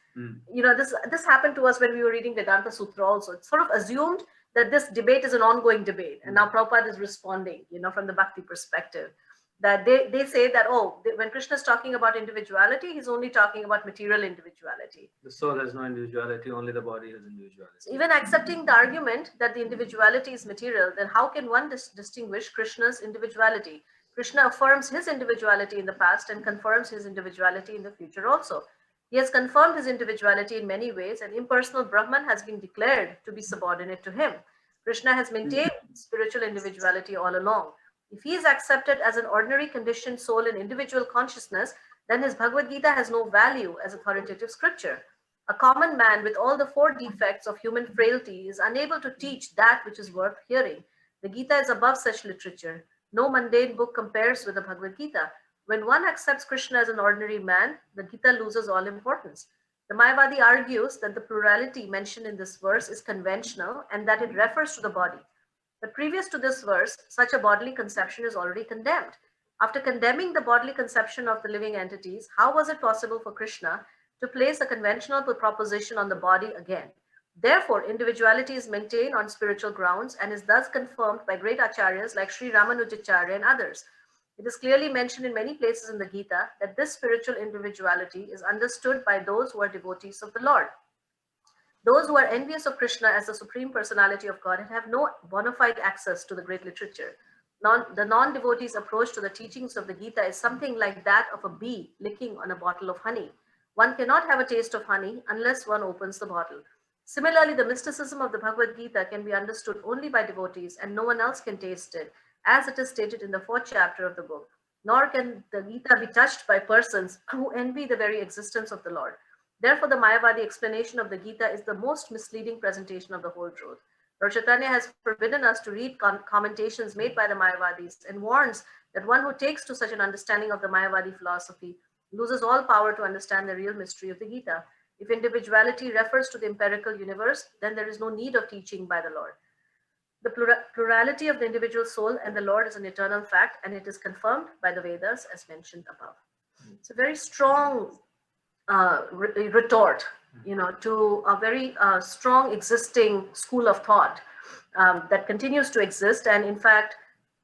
This happened to us when we were reading Vedanta Sutra also. It's sort of assumed that this debate is an ongoing debate. And now Prabhupada is responding, from the Bhakti perspective. That they say that, when Krishna is talking about individuality, he's only talking about material individuality. The soul has no individuality, only the body has individuality. So even accepting the argument that the individuality is material, then how can one distinguish Krishna's individuality? Krishna affirms his individuality in the past and confirms his individuality in the future also. He has confirmed his individuality in many ways, and impersonal Brahman has been declared to be subordinate to him. Krishna has maintained spiritual individuality all along. If he is accepted as an ordinary conditioned soul in individual consciousness, then his Bhagavad Gita has no value as authoritative scripture. A common man with all the 4 defects of human frailty is unable to teach that which is worth hearing. The Gita is above such literature. No mundane book compares with the Bhagavad Gita. When one accepts Krishna as an ordinary man, the Gita loses all importance. The Mayavadi argues that the plurality mentioned in this verse is conventional and that it refers to the body. But previous to this verse, such a bodily conception is already condemned. After condemning the bodily conception of the living entities, how was it possible for Krishna to place a conventional proposition on the body again? Therefore, individuality is maintained on spiritual grounds and is thus confirmed by great acharyas like Sri Ramanujacharya and others. It is clearly mentioned in many places in the Gita that this spiritual individuality is understood by those who are devotees of the Lord. Those who are envious of Krishna as the Supreme Personality of God have no bona fide access to the great literature. The non-devotee's approach to the teachings of the Gita is something like that of a bee licking on a bottle of honey. One cannot have a taste of honey unless one opens the bottle. Similarly, the mysticism of the Bhagavad Gita can be understood only by devotees and no one else can taste it, as it is stated in the 4th chapter of the book. Nor can the Gita be touched by persons who envy the very existence of the Lord. Therefore, the Mayavadi explanation of the Gita is the most misleading presentation of the whole truth. Lord Chaitanya has forbidden us to read commentations made by the Mayavadis and warns that one who takes to such an understanding of the Mayavadi philosophy loses all power to understand the real mystery of the Gita. If individuality refers to the empirical universe, then there is no need of teaching by the Lord. The plurality of the individual soul and the Lord is an eternal fact, and it is confirmed by the Vedas as mentioned above. It's a very strong retort, to a very strong existing school of thought that continues to exist. And in fact,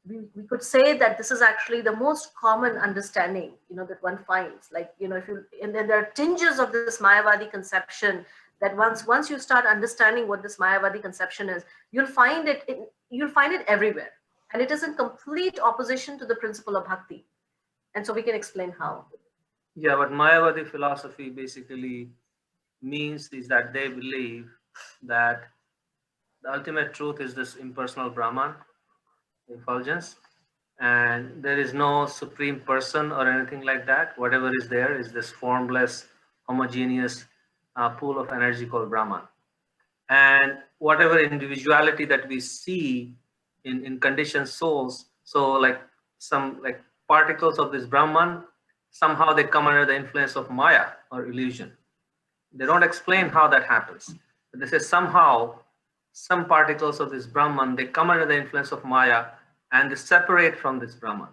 we could say that this is actually the most common understanding, that one finds. Like, and then there are tinges of this Mayavadi conception that once you start understanding what this Mayavadi conception is, you'll find it everywhere. And it is in complete opposition to the principle of bhakti. And so we can explain how. Yeah, what Mayavadi philosophy basically means is that they believe that the ultimate truth is this impersonal Brahman, effulgence, and there is no supreme person or anything like that. Whatever is there is this formless, homogeneous pool of energy called Brahman. And whatever individuality that we see in conditioned souls, so like some like particles of this Brahman, somehow they come under the influence of Maya or illusion. They don't explain how that happens. But they say somehow some particles of this Brahman, they come under the influence of Maya and they separate from this Brahman.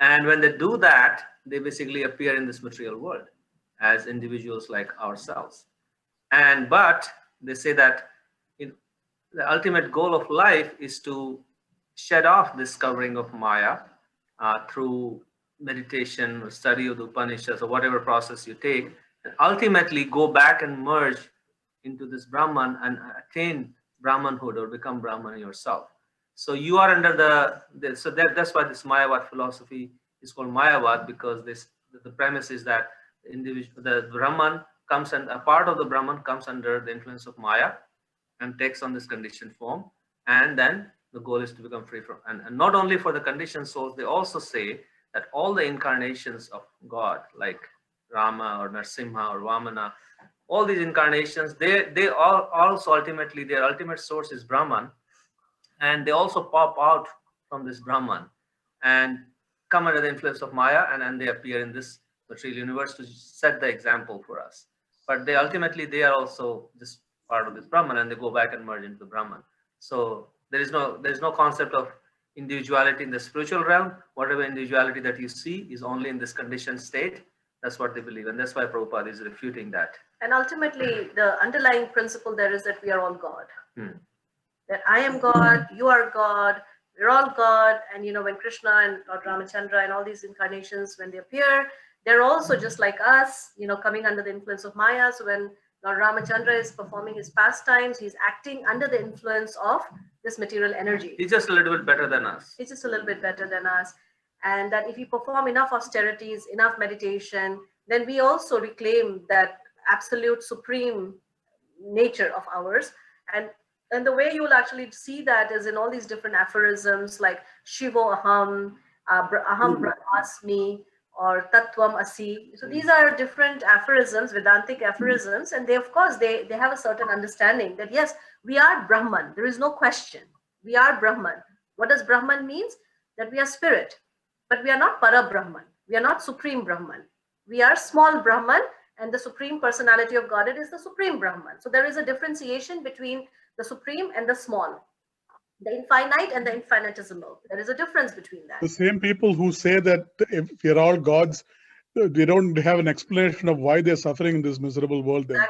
And when they do that, they basically appear in this material world as individuals like ourselves. But they say that the ultimate goal of life is to shed off this covering of Maya through meditation or study of the Upanishads or whatever process you take, and ultimately go back and merge into this Brahman and attain Brahmanhood or become Brahman yourself. So you are under that's why this Mayavad philosophy is called Mayavad, because the premise is that the Brahman comes, and a part of the Brahman comes under the influence of Maya and takes on this conditioned form, and then the goal is to become free from, and not only for the conditioned souls, they also say that all the incarnations of God, like Rama or Narsimha or Vamana, all these incarnations, they all also ultimately, their ultimate source is Brahman, and they also pop out from this Brahman and come under the influence of Maya, and they appear in this material universe to set the example for us. But they ultimately, they are also just part of this Brahman, and they go back and merge into the Brahman. So there is no concept of individuality in the spiritual realm. Whatever individuality that you see is only in this conditioned state. That's what they believe, and that's why Prabhupada is refuting that. And ultimately, the underlying principle there is that we are all God. That I am God, you are God, we're all God. And when Krishna and Lord Ramachandra and all these incarnations, when they appear, they're also just like us, coming under the influence of Maya. So when Lord Ramachandra is performing his pastimes, he's acting under the influence of this material energy. He's just a little bit better than us. He's just a little bit better than us. And that if we perform enough austerities, enough meditation, then we also reclaim that absolute supreme nature of ours. And the way you will actually see that is in all these different aphorisms like Shivo Aham, Aham Brahmasmi, or Tattvam Asi. So these are different aphorisms, Vedantic aphorisms, and they, of course, they have a certain understanding that yes, we are Brahman. There is no question. We are Brahman. What does Brahman means? That we are spirit, but we are not Para Brahman. We are not Supreme Brahman. We are small Brahman, and the Supreme Personality of Godhead is the Supreme Brahman. So there is a differentiation between the Supreme and the small, the infinite and the infinitesimal. There is a difference between that. The same people who say that if we're all gods, they don't have an explanation of why they're suffering in this miserable world then.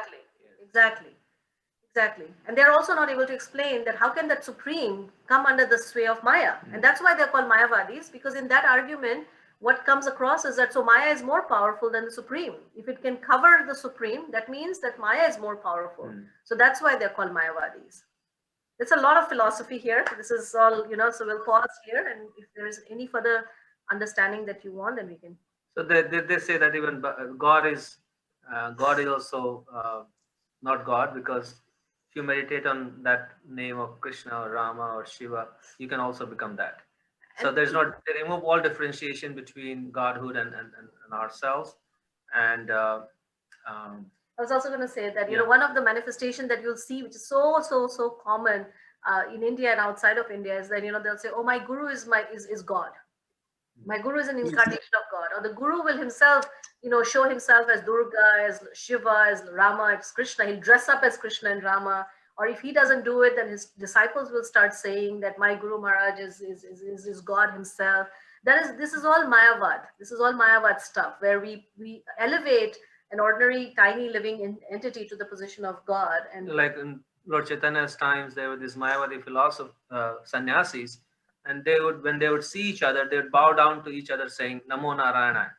Exactly. And they're also not able to explain that how can that Supreme come under the sway of Maya? And that's why they're called Mayavadis, because in that argument, what comes across is that so Maya is more powerful than the Supreme. If it can cover the Supreme, that means that Maya is more powerful. So that's why they're called Mayavadis. There's a lot of philosophy here. This is all, so we'll pause here. And if there is any further understanding that you want, then we can. So they say that even God is also not God, because if you meditate on that name of Krishna or Rama or Shiva, you can also become that. So they remove all differentiation between Godhood and ourselves. And I was also going to say that, one of the manifestations that you'll see, which is so common in India and outside of India, is that, they'll say, oh, my guru is God. My guru is an incarnation of God. Or the guru will himself, show himself as Durga, as Shiva, as Rama, as Krishna. He'll dress up as Krishna and Rama. Or if he doesn't do it, then his disciples will start saying that my Guru Maharaj is God himself. This is all Mayavad. This is all Mayavad stuff, where we elevate an ordinary tiny living entity to the position of God. And like in Lord Chaitanya's times, there were these Mayavadi sannyasis, and when they would see each other, they would bow down to each other saying, Namo Narayana,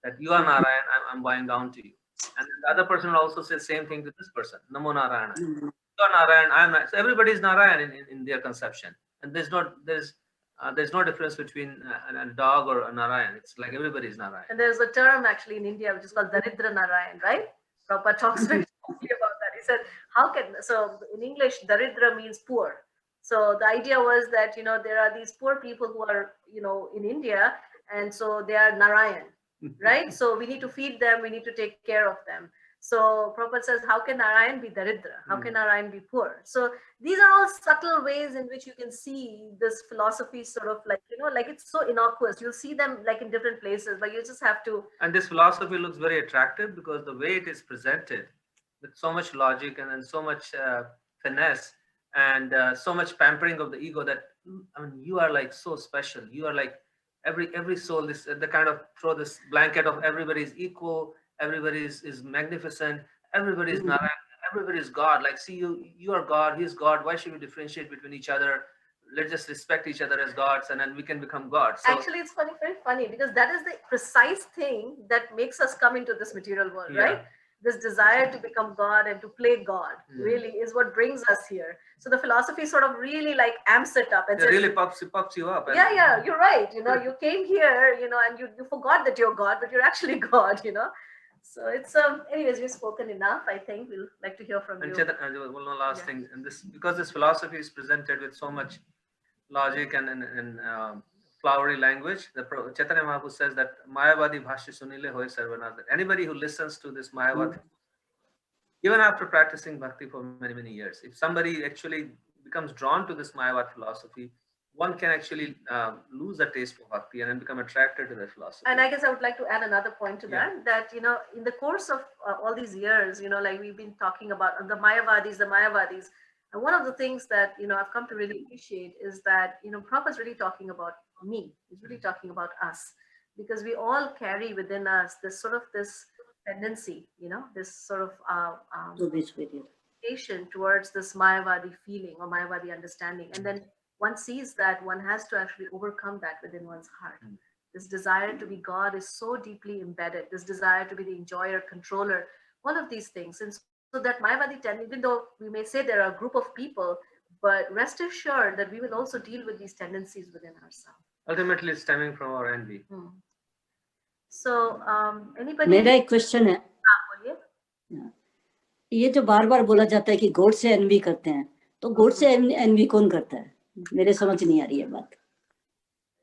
that you are Narayan, I'm bowing down to you. And the other person will also say the same thing to this person, Namo Narayana. You are Narayan, I'm Narayan. So everybody is Narayan in their conception. And there's no difference between a dog or a Narayan. It's like everybody is Narayan. And there's a term actually in India which is called Daridra Narayan, right? Prabhupada talks very strongly about that. He said, so in English, Daridra means poor. So the idea was that, there are these poor people who are, in India, and so they are Narayan, right? So we need to feed them, we need to take care of them. So Prabhupada says, how can Narayan be Daridra? How can Narayan be poor? So these are all subtle ways in which you can see this philosophy sort of like, like it's so innocuous. You'll see them like in different places, but you just have to. And this philosophy looks very attractive because the way it is presented with so much logic and so much finesse and so much pampering of the ego that, you are like so special. You are like every soul, the kind of throw this blanket of everybody is equal. Everybody is magnificent. Everybody is Narayan. Everybody is God. Like, see, you are God. He is God. Why should we differentiate between each other? Let's just respect each other as gods, and then we can become gods. So, actually, it's very funny, because that is the precise thing that makes us come into this material world, right? This desire to become God and to play God really is what brings us here. So the philosophy sort of really like amps it up. And says, really pops you up. Yeah, you're right. You came here, and you forgot that you're God, but you're actually God, So it's anyways, we've spoken enough. I think we'll like to hear from you. And one last thing, and because this philosophy is presented with so much logic and flowery language. The Chaitanya Mahaprabhu says that Mayavadi bhashya sunile hoy sarvanath. Anybody who listens to this Mayavadi, even after practicing bhakti for many, many years, if somebody actually becomes drawn to this Mayavad philosophy, one can actually lose the taste for bhakti and then become attracted to the philosophy. And I guess I would like to add another point to that, you know, in the course of all these years, you know, like we've been talking about the Mayavadis, and one of the things that, you know, I've come to really appreciate is that, you know, Prabhupada's really talking about me. He's really talking about us, because we all carry within us this sort of this tendency, you know, this sort of patient towards this Mayavadi feeling or Mayavadi understanding. And then one sees that one has to actually overcome that within one's heart. This desire to be God is so deeply embedded, this desire to be the enjoyer, controller, all of these things. And so that Mayavadi tendency, even though we may say there are a group of people, but rest assured that we will also deal with these tendencies within ourselves. Ultimately, it's stemming from our envy. So, anybody? मेरा एक question है, ये जो बार बार बोला जाता है कि God से एनवी करते हैं, तो गॉड से एनवी कौन करता है? मेरे समझ नहीं आ रही है बात.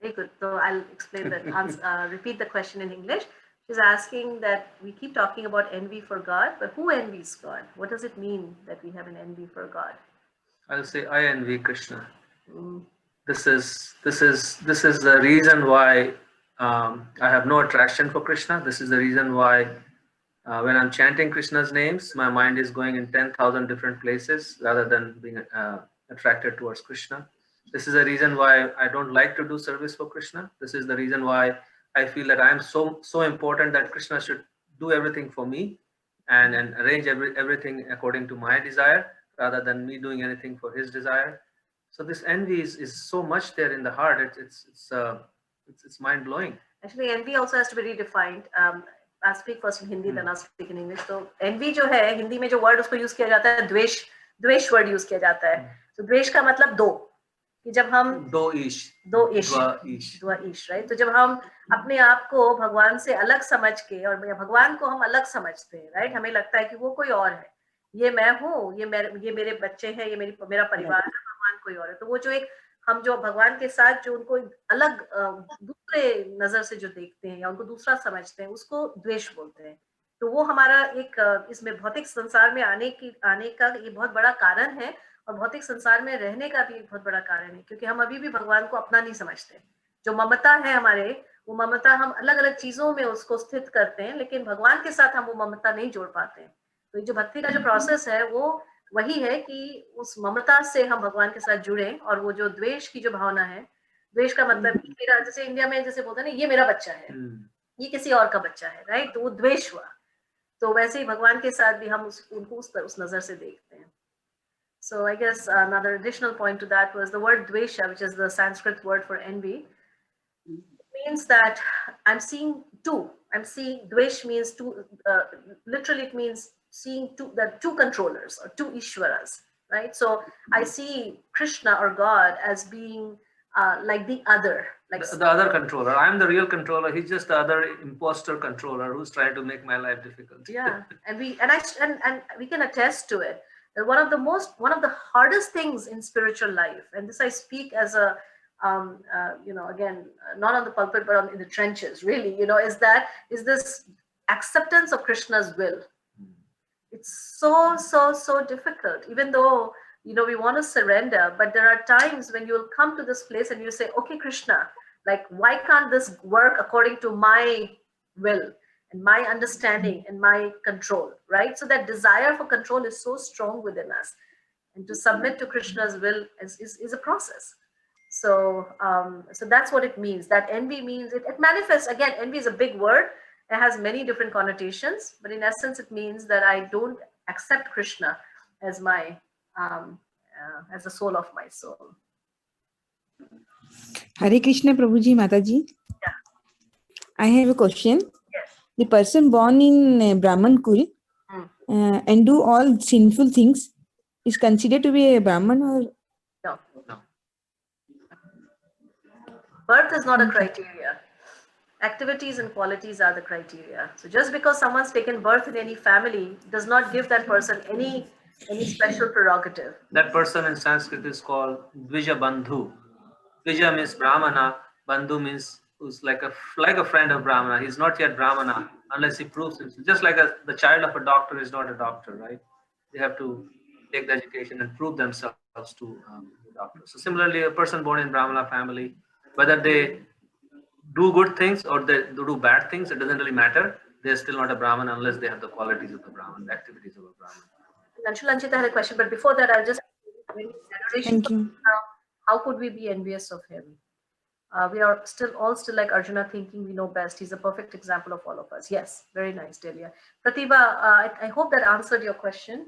Very good. So I'll explain that. Repeat the question in English. She's asking that we keep talking about envy for God, but who envies God? What does it mean that we have an envy for God? I'll say I envy Krishna. This is the reason why I have no attraction for Krishna. This is the reason why when I'm chanting Krishna's names, my mind is going in 10,000 different places rather than being attracted towards Krishna. This is the reason why I don't like to do service for Krishna. This is the reason why I feel that I am so important that Krishna should do everything for me and arrange everything according to my desire rather than me doing anything for his desire. So this envy is so much there in the heart. It's mind blowing. Actually, envy also has to be redefined. I'll speak first in Hindi, then I'll speak in English. So envy जो है, हिंदी में जो word उसको use किया जाता है, द्वेष word use किया जाता है. So द्वेष का मतलब दो, कि जब हम दो ईश, right? तो जब हम अपने आप को भगवान से अलग समझ के और भगवान को हम अलग समझते हैं, right? हमें लगता है कि वो कोई और है, ये मैं हूँ, ये मेरे बच्चे हैं, ये मेरा परिवार है, भगवान कोई और है. तो वो जो एक हम जो भगवान के साथ जो उनको अलग दूसरे नजर से जो देखते हैं या उनको दूसरा समझते हैं, उसको द्वेष बोलते हैं. तो वो हमारा एक इसमें भौतिक संसार में आने का ये बहुत बड़ा कारण है और भौतिक संसार में रहने का भी एक बहुत बड़ा कारण है, क्योंकि हम अभी भी भगवान को अपना नहीं समझते. जो ममता है हमारे, वो ममता हम अलग अलग चीजों में उसको स्थित करते हैं, लेकिन भगवान के साथ हम वो ममता नहीं जोड़ पाते हैं. तो जो भक्ति का जो प्रोसेस है वो वही है कि उस ममता से हम भगवान के साथ जुड़े. और वो जो द्वेष की जो भावना है, द्वेष का मतलब मेरा, जैसे इंडिया में जैसे बोलते हैं ना, ये मेरा बच्चा है, ये किसी और का बच्चा है, राइट? तो वो द्वेष हुआ. तो वैसे ही भगवान के साथ भी हम उनको उस नजर से देखते हैं. So I guess another additional point to that was the word dvesha, which is the Sanskrit word for envy. It means that I'm seeing two. I'm seeing, dvesh means two, literally it means seeing two controllers or two Ishwaras, right? So I see Krishna or God as being like the other. Like the other controller. I'm the real controller. He's just the other imposter controller who's trying to make my life difficult. Yeah, and we can attest to it. One of the hardest things in spiritual life, and this I speak as a again, not on the pulpit but in the trenches, really, is this acceptance of Krishna's will. It's so difficult, even though we want to surrender, but there are times when you'll come to this place and you say, okay, Krishna, like, why can't this work according to my will and my understanding and my control, right? So that desire for control is so strong within us, and to submit to Krishna's will is a process. So so that's what it means. That envy means it manifests. Again, envy is a big word. It has many different connotations, but in essence, it means that I don't accept Krishna as my as the soul of my soul. Hare Krishna, Prabhuji, Mataji. Yeah. I have a question. Yes. The person born in Brahman Kul and do all sinful things is considered to be a Brahman, or? No. Birth is not a criteria. Activities and qualities are the criteria. So just because someone's taken birth in any family does not give that person any special prerogative. That person in Sanskrit is called Dvija Bandhu. Dvija means Brahmana Bandhu means who's like a friend of Brahmana. He's not yet Brahmana unless he proves himself. Just like the child of a doctor is not a doctor, right? They have to take the education and prove themselves to be a doctor. So similarly, a person born in Brahmana family, whether they do good things or they do bad things, it doesn't really matter. They're still not a Brahman unless they have the qualities of the Brahman, the activities of a Brahman. Anshul had a question, but before that, I'll just Thank you. how could we be envious of him? We are all still like Arjuna, thinking we know best. He's a perfect example of all of us. Yes, very nice, Delia. Pratibha, I hope that answered your question.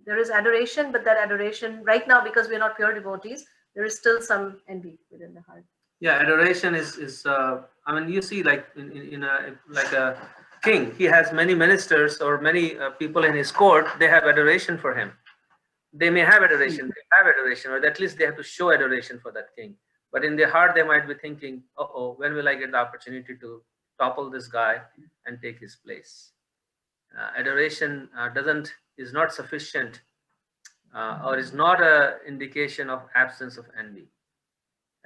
There is adoration, but that adoration right now, because we're not pure devotees, there is still some envy within the heart. Yeah, adoration is I mean, you see, like in a king, he has many ministers or many people in his court. They have adoration for him. They may have adoration, or at least they have to show adoration for that king. But in their heart, they might be thinking, "Oh, when will I get the opportunity to topple this guy and take his place?" Adoration is not sufficient, or is not an indication of absence of envy.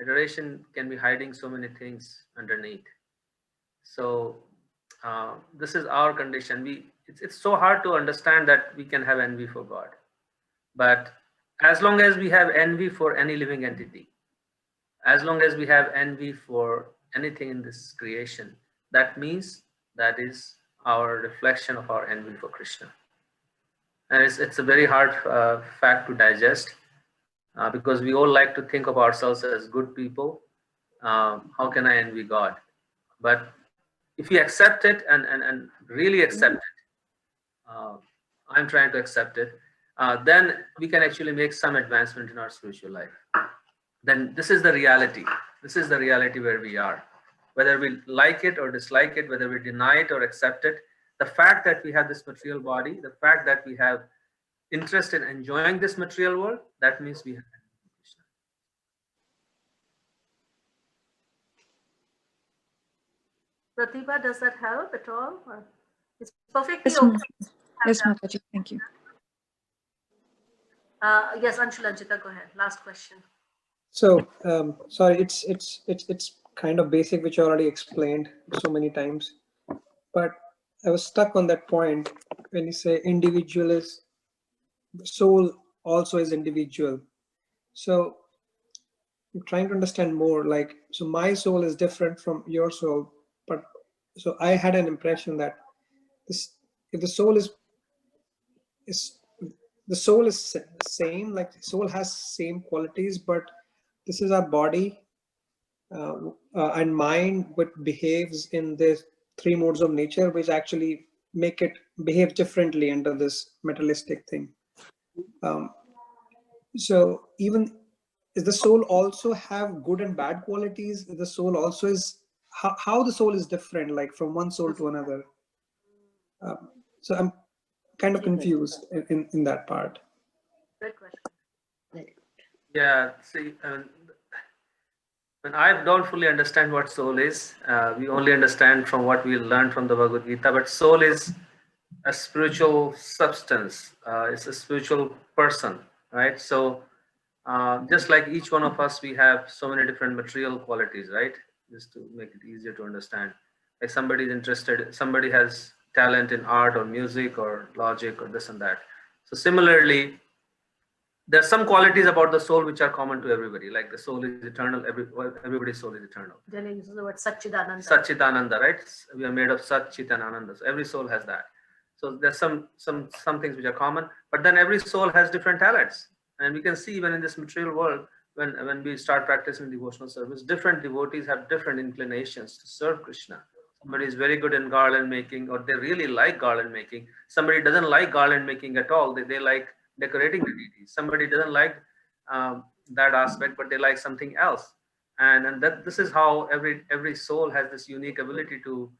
Adoration can be hiding so many things underneath. So this is our condition. It's so hard to understand that we can have envy for God. But as long as we have envy for any living entity, as long as we have envy for anything in this creation, that means that is our reflection of our envy for Krishna. And it's a very hard fact to digest, because we all like to think of ourselves as good people. How can I envy God? But if you accept it and really accept it, I'm trying to accept it, then we can actually make some advancement in our spiritual life. Then this is the reality. This is the reality where we are. Whether we like it or dislike it, whether we deny it or accept it, the fact that we have this material body, the fact that we have interest in enjoying this material world, that means we have Krishna. Pratibha, does that help at all? Or it's perfectly okay. Yes, Mataji, thank you. Yes, Anshul, go ahead. Last question. So, sorry, it's kind of basic, which I already explained so many times, but I was stuck on that point when you say individual is, soul also is individual. So I'm trying to understand more, like, so my soul is different from your soul, but so I had an impression that this, if the soul is the soul is same, like the soul has same qualities, but this is our body and mind, which behaves in the three modes of nature, which actually make it behave differently under this materialistic thing. So even, is the soul also have good and bad qualities? The soul also is, how the soul is different, like from one soul to another. So I'm kind of confused in that part. Great question. Yeah, see, when I don't fully understand what soul is, we only understand from what we learned from the Bhagavad Gita, but soul is a spiritual substance. It's a spiritual person, right? So just like each one of us, we have so many different material qualities, right? Just to make it easier to understand. Like somebody is interested, somebody has talent in art or music or logic or this and that. So similarly, there are some qualities about the soul which are common to everybody, like the soul is eternal, everybody's soul is eternal. Then uses the word Satchidananda. Satchidananda, right? We are made of Sat, Chit and Ananda. So every soul has that. So there's some things which are common, but then every soul has different talents. And we can see even in this material world, when we start practicing devotional service, different devotees have different inclinations to serve Krishna. Somebody is very good in garland making, or they really like garland making. Somebody doesn't like garland making at all. They like decorating the deities. Somebody doesn't like that aspect, but they like something else. And that this is how every soul has this unique ability to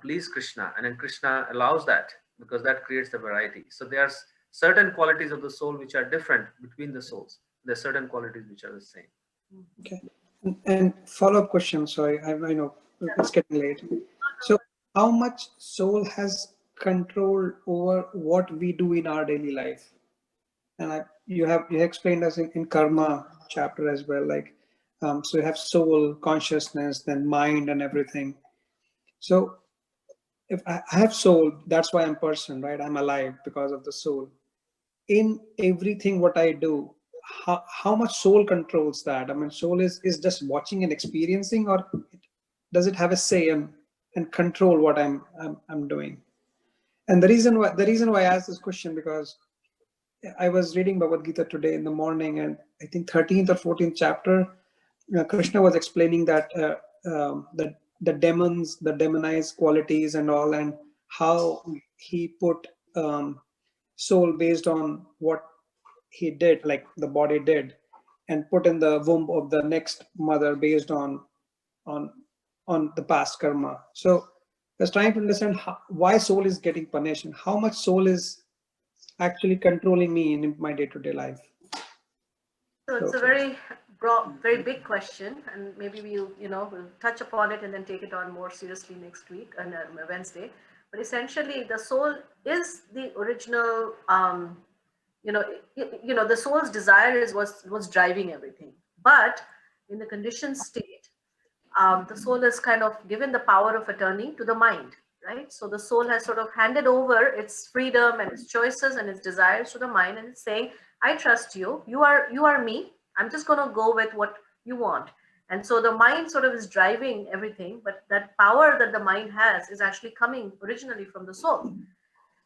please Krishna, and then Krishna allows that because that creates the variety. So there are certain qualities of the soul which are different between the souls. There are certain qualities which are the same. Okay. And follow-up question. Sorry, I know it's getting late. So how much soul has control over what we do in our daily life? And you explained us in karma chapter as well, like So you have soul, consciousness, then mind and everything. So if I have soul, that's why I'm person, right? I'm alive because of the soul. In everything what I do, how much soul controls that? I mean, soul is just watching and experiencing, or does it have a say and control what I'm doing? And the reason why I asked this question, because I was reading Bhagavad Gita today in the morning, and I think 13th or 14th chapter, Krishna was explaining that the demons, the demonized qualities and all, and how he put soul based on what he did, like the body did, and put in the womb of the next mother based on the past karma. So I was trying to understand why soul is getting punished and how much soul is actually controlling me in my day-to-day life. So it's a very broad, very big question, and maybe we'll touch upon it and then take it on more seriously next week on Wednesday. But essentially, the soul is the original. The soul's desire is what's driving everything. But in the conditioned state, the soul is kind of given the power of attorney to the mind, right? So the soul has sort of handed over its freedom and its choices and its desires to the mind, and it's saying, I trust you. You are me. I'm just going to go with what you want. And so the mind sort of is driving everything, but that power that the mind has is actually coming originally from the soul.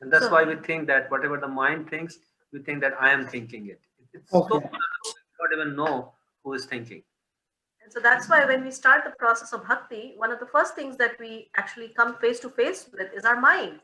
And that's why we think that whatever the mind thinks, we think that I am thinking it. It's okay. So we don't even know who is thinking. And so that's why when we start the process of bhakti, one of the first things that we actually come face to face with is our mind.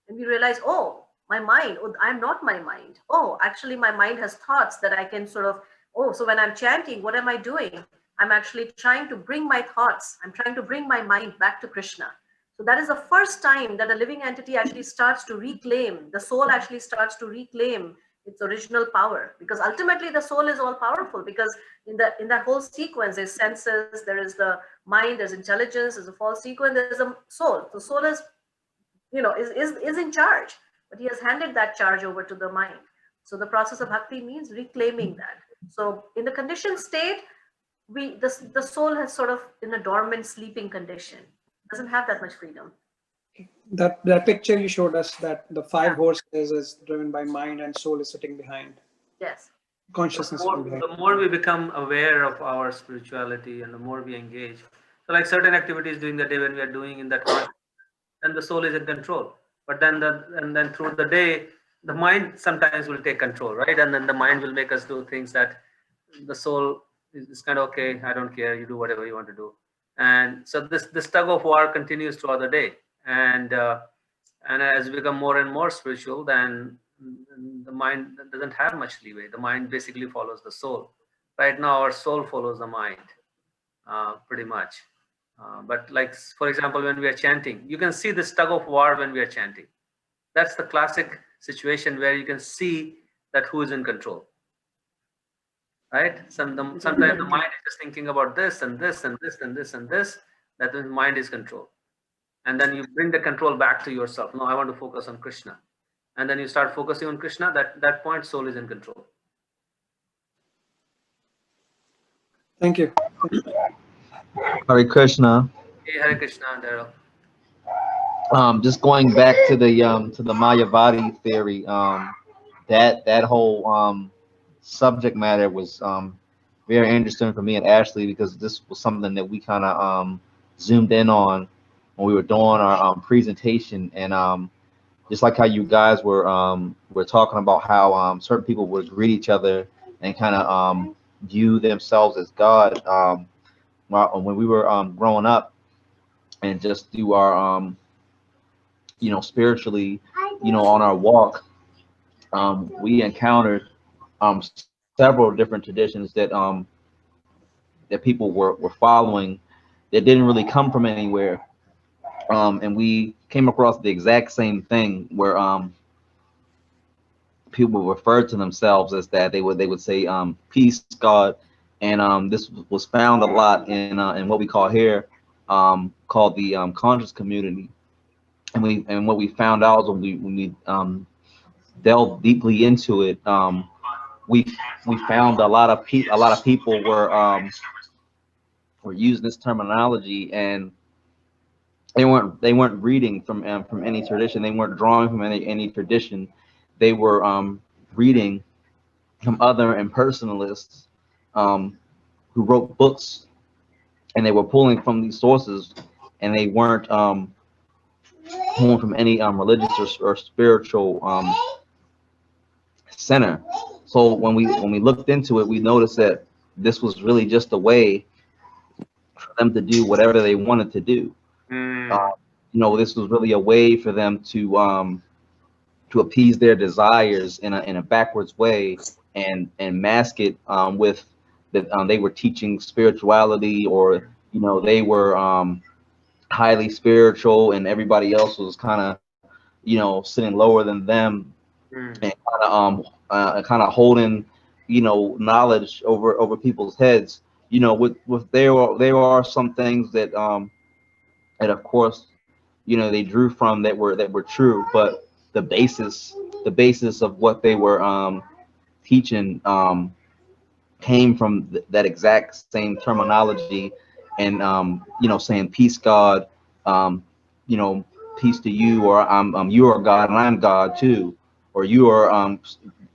And we realize, oh, my mind, oh, I'm not my mind. Oh, actually my mind has thoughts that I can sort of, oh, so when I'm chanting, what am I doing? I'm actually trying to bring my thoughts. I'm trying to bring my mind back to Krishna. So that is the first time that a living entity actually starts to reclaim, the soul actually starts to reclaim its original power, because ultimately the soul is all powerful, because in that whole sequence, there's senses, there is the mind, there's intelligence, there's a false sequence, there's a soul. The soul is, is in charge, but he has handed that charge over to the mind. So the process of bhakti means reclaiming that. So in the conditioned state, the soul has sort of in a dormant sleeping condition, doesn't have that much freedom. That picture you showed us, that the five horses is driven by mind and soul is sitting behind. Yes. Consciousness. The more we become aware of our spirituality and the more we engage. So like certain activities during the day when we are doing in that consciousness, then the soul is in control. But then then through the day, the mind sometimes will take control, right? And then the mind will make us do things that the soul is kind of, okay, I don't care, you do whatever you want to do. And so this tug of war continues throughout the day. And as we become more and more spiritual, then the mind doesn't have much leeway. The mind basically follows the soul. Right now, our soul follows the mind, pretty much. But like, for example, when we are chanting, you can see this tug of war when we are chanting. That's the classic situation where you can see that who is in control. Right? Sometimes the mind is just thinking about this and this and this and this and this. That the mind is control. And then you bring the control back to yourself. No, I want to focus on Krishna. And then you start focusing on Krishna. That point, soul is in control. Thank you. Hare Krishna. Hey, Hare Krishna, Daryl. Just going back to the Mayavadi theory. That whole subject matter was very interesting for me and Ashley, because this was something that we kind of zoomed in on when we were doing our presentation. And just like how you guys were talking about how certain people would greet each other and kind of view themselves as God. When we were growing up and just through our spiritually, on our walk, we encountered several different traditions that people were following that didn't really come from anywhere. And we came across the exact same thing where people referred to themselves as that. They would say peace, God, and this was found a lot in what we call here called the conscious community. And what we found out is when we delved deeply into it, we found a lot of people were were using this terminology, and they weren't reading from any tradition. They weren't drawing from any tradition. They were reading from other impersonalists who wrote books, and they were pulling from these sources, and they weren't pulling from any religious or spiritual center. So when we looked into it, we noticed that this was really just a way for them to do whatever they wanted to do. You know, this was really a way for them to appease their desires in a backwards way, and mask it with that they were teaching spirituality, or you know, they were highly spiritual, and everybody else was kind of, you know, sitting lower than them, and kind of holding, you know, knowledge over people's heads. You know, with there are some things that that of course, you know, they drew from that were true, but the basis of what they were teaching came from that exact same terminology, and you know, saying peace, God, you know, peace to you, or you are God and I'm God too, or you are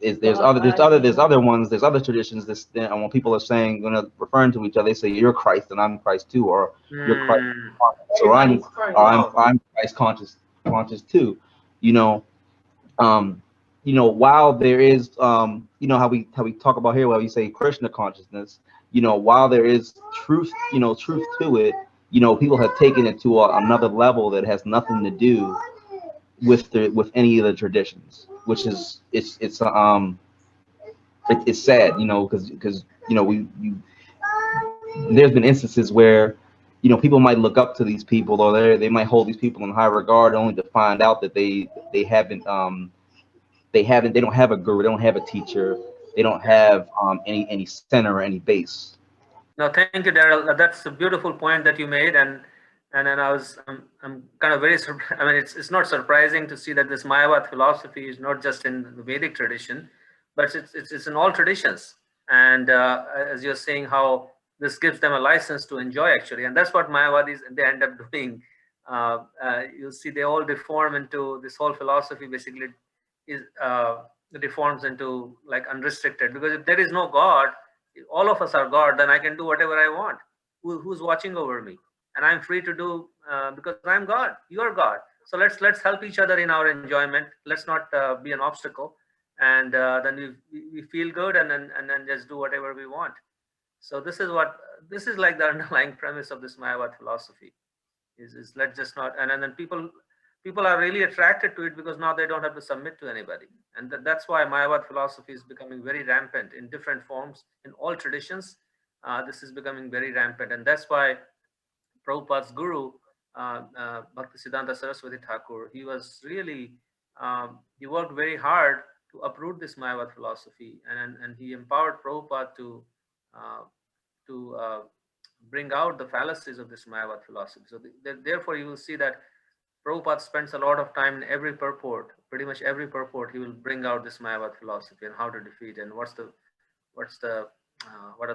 there's other ones, there's other traditions. This when people are saying, when they're referring to each other, they say you're Christ and I'm Christ too, or you're Christ, or I'm Christ conscious too. You know, while there is you know, how we talk about here, while we say Krishna consciousness, you know, while there is truth, you know, truth to it, you know, people have taken it to another level that has nothing to do with any of the traditions, which is it's sad, you know, because you know, there's been instances where, you know, people might look up to these people, or they might hold these people in high regard, only to find out that they don't have a guru, they don't have a teacher, they don't have any center or any base. No, thank you, Daryl. That's a beautiful point that you made, and then I'm kind of very surprised. I mean, it's not surprising to see that this Mayavad philosophy is not just in the Vedic tradition, but it's in all traditions. And as you're saying, how this gives them a license to enjoy, actually, and that's what Mayavadis they end up doing. You'll see they all deform into this whole philosophy. Basically, is deforms into like unrestricted, because if there is no God, all of us are God, then I can do whatever I want. Who's watching over me? And I'm free to do because I'm God. You are God. So let's help each other in our enjoyment. Let's not be an obstacle. And then we feel good, and then just do whatever we want. So this is like the underlying premise of this Mayavad philosophy. Is let's just not, and then people are really attracted to it, because now they don't have to submit to anybody. And that's why Mayavad philosophy is becoming very rampant in different forms in all traditions. This is becoming very rampant, and that's why Prabhupada's guru, Bhaktisiddhanta Saraswati Thakur, he was really he worked very hard to uproot this Mayavad philosophy, and he empowered Prabhupada to bring out the fallacies of this Mayavad philosophy. So therefore, you will see that Prabhupada spends a lot of time in every purport, pretty much every purport, he will bring out this Mayavad philosophy and how to defeat, and what are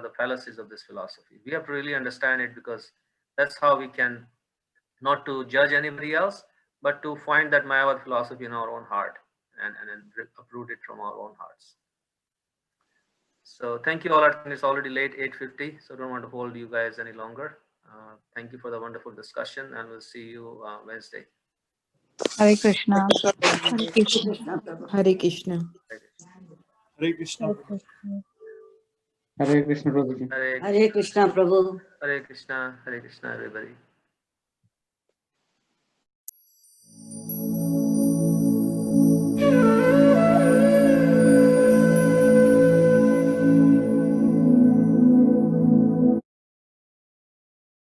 the fallacies of this philosophy. We have to really understand it, because that's how we can, not to judge anybody else, but to find that Mayavad philosophy in our own heart, and uproot it from our own hearts. So thank you all. I think it's already late, 8:50, so I don't want to hold you guys any longer. Thank you for the wonderful discussion, and we'll see you Wednesday. Hare Krishna. Hare Krishna. Hare Krishna. Hare Krishna. Hare Krishna, Prabhuji. Hare Krishna, Prabhu. Hare Krishna, everybody.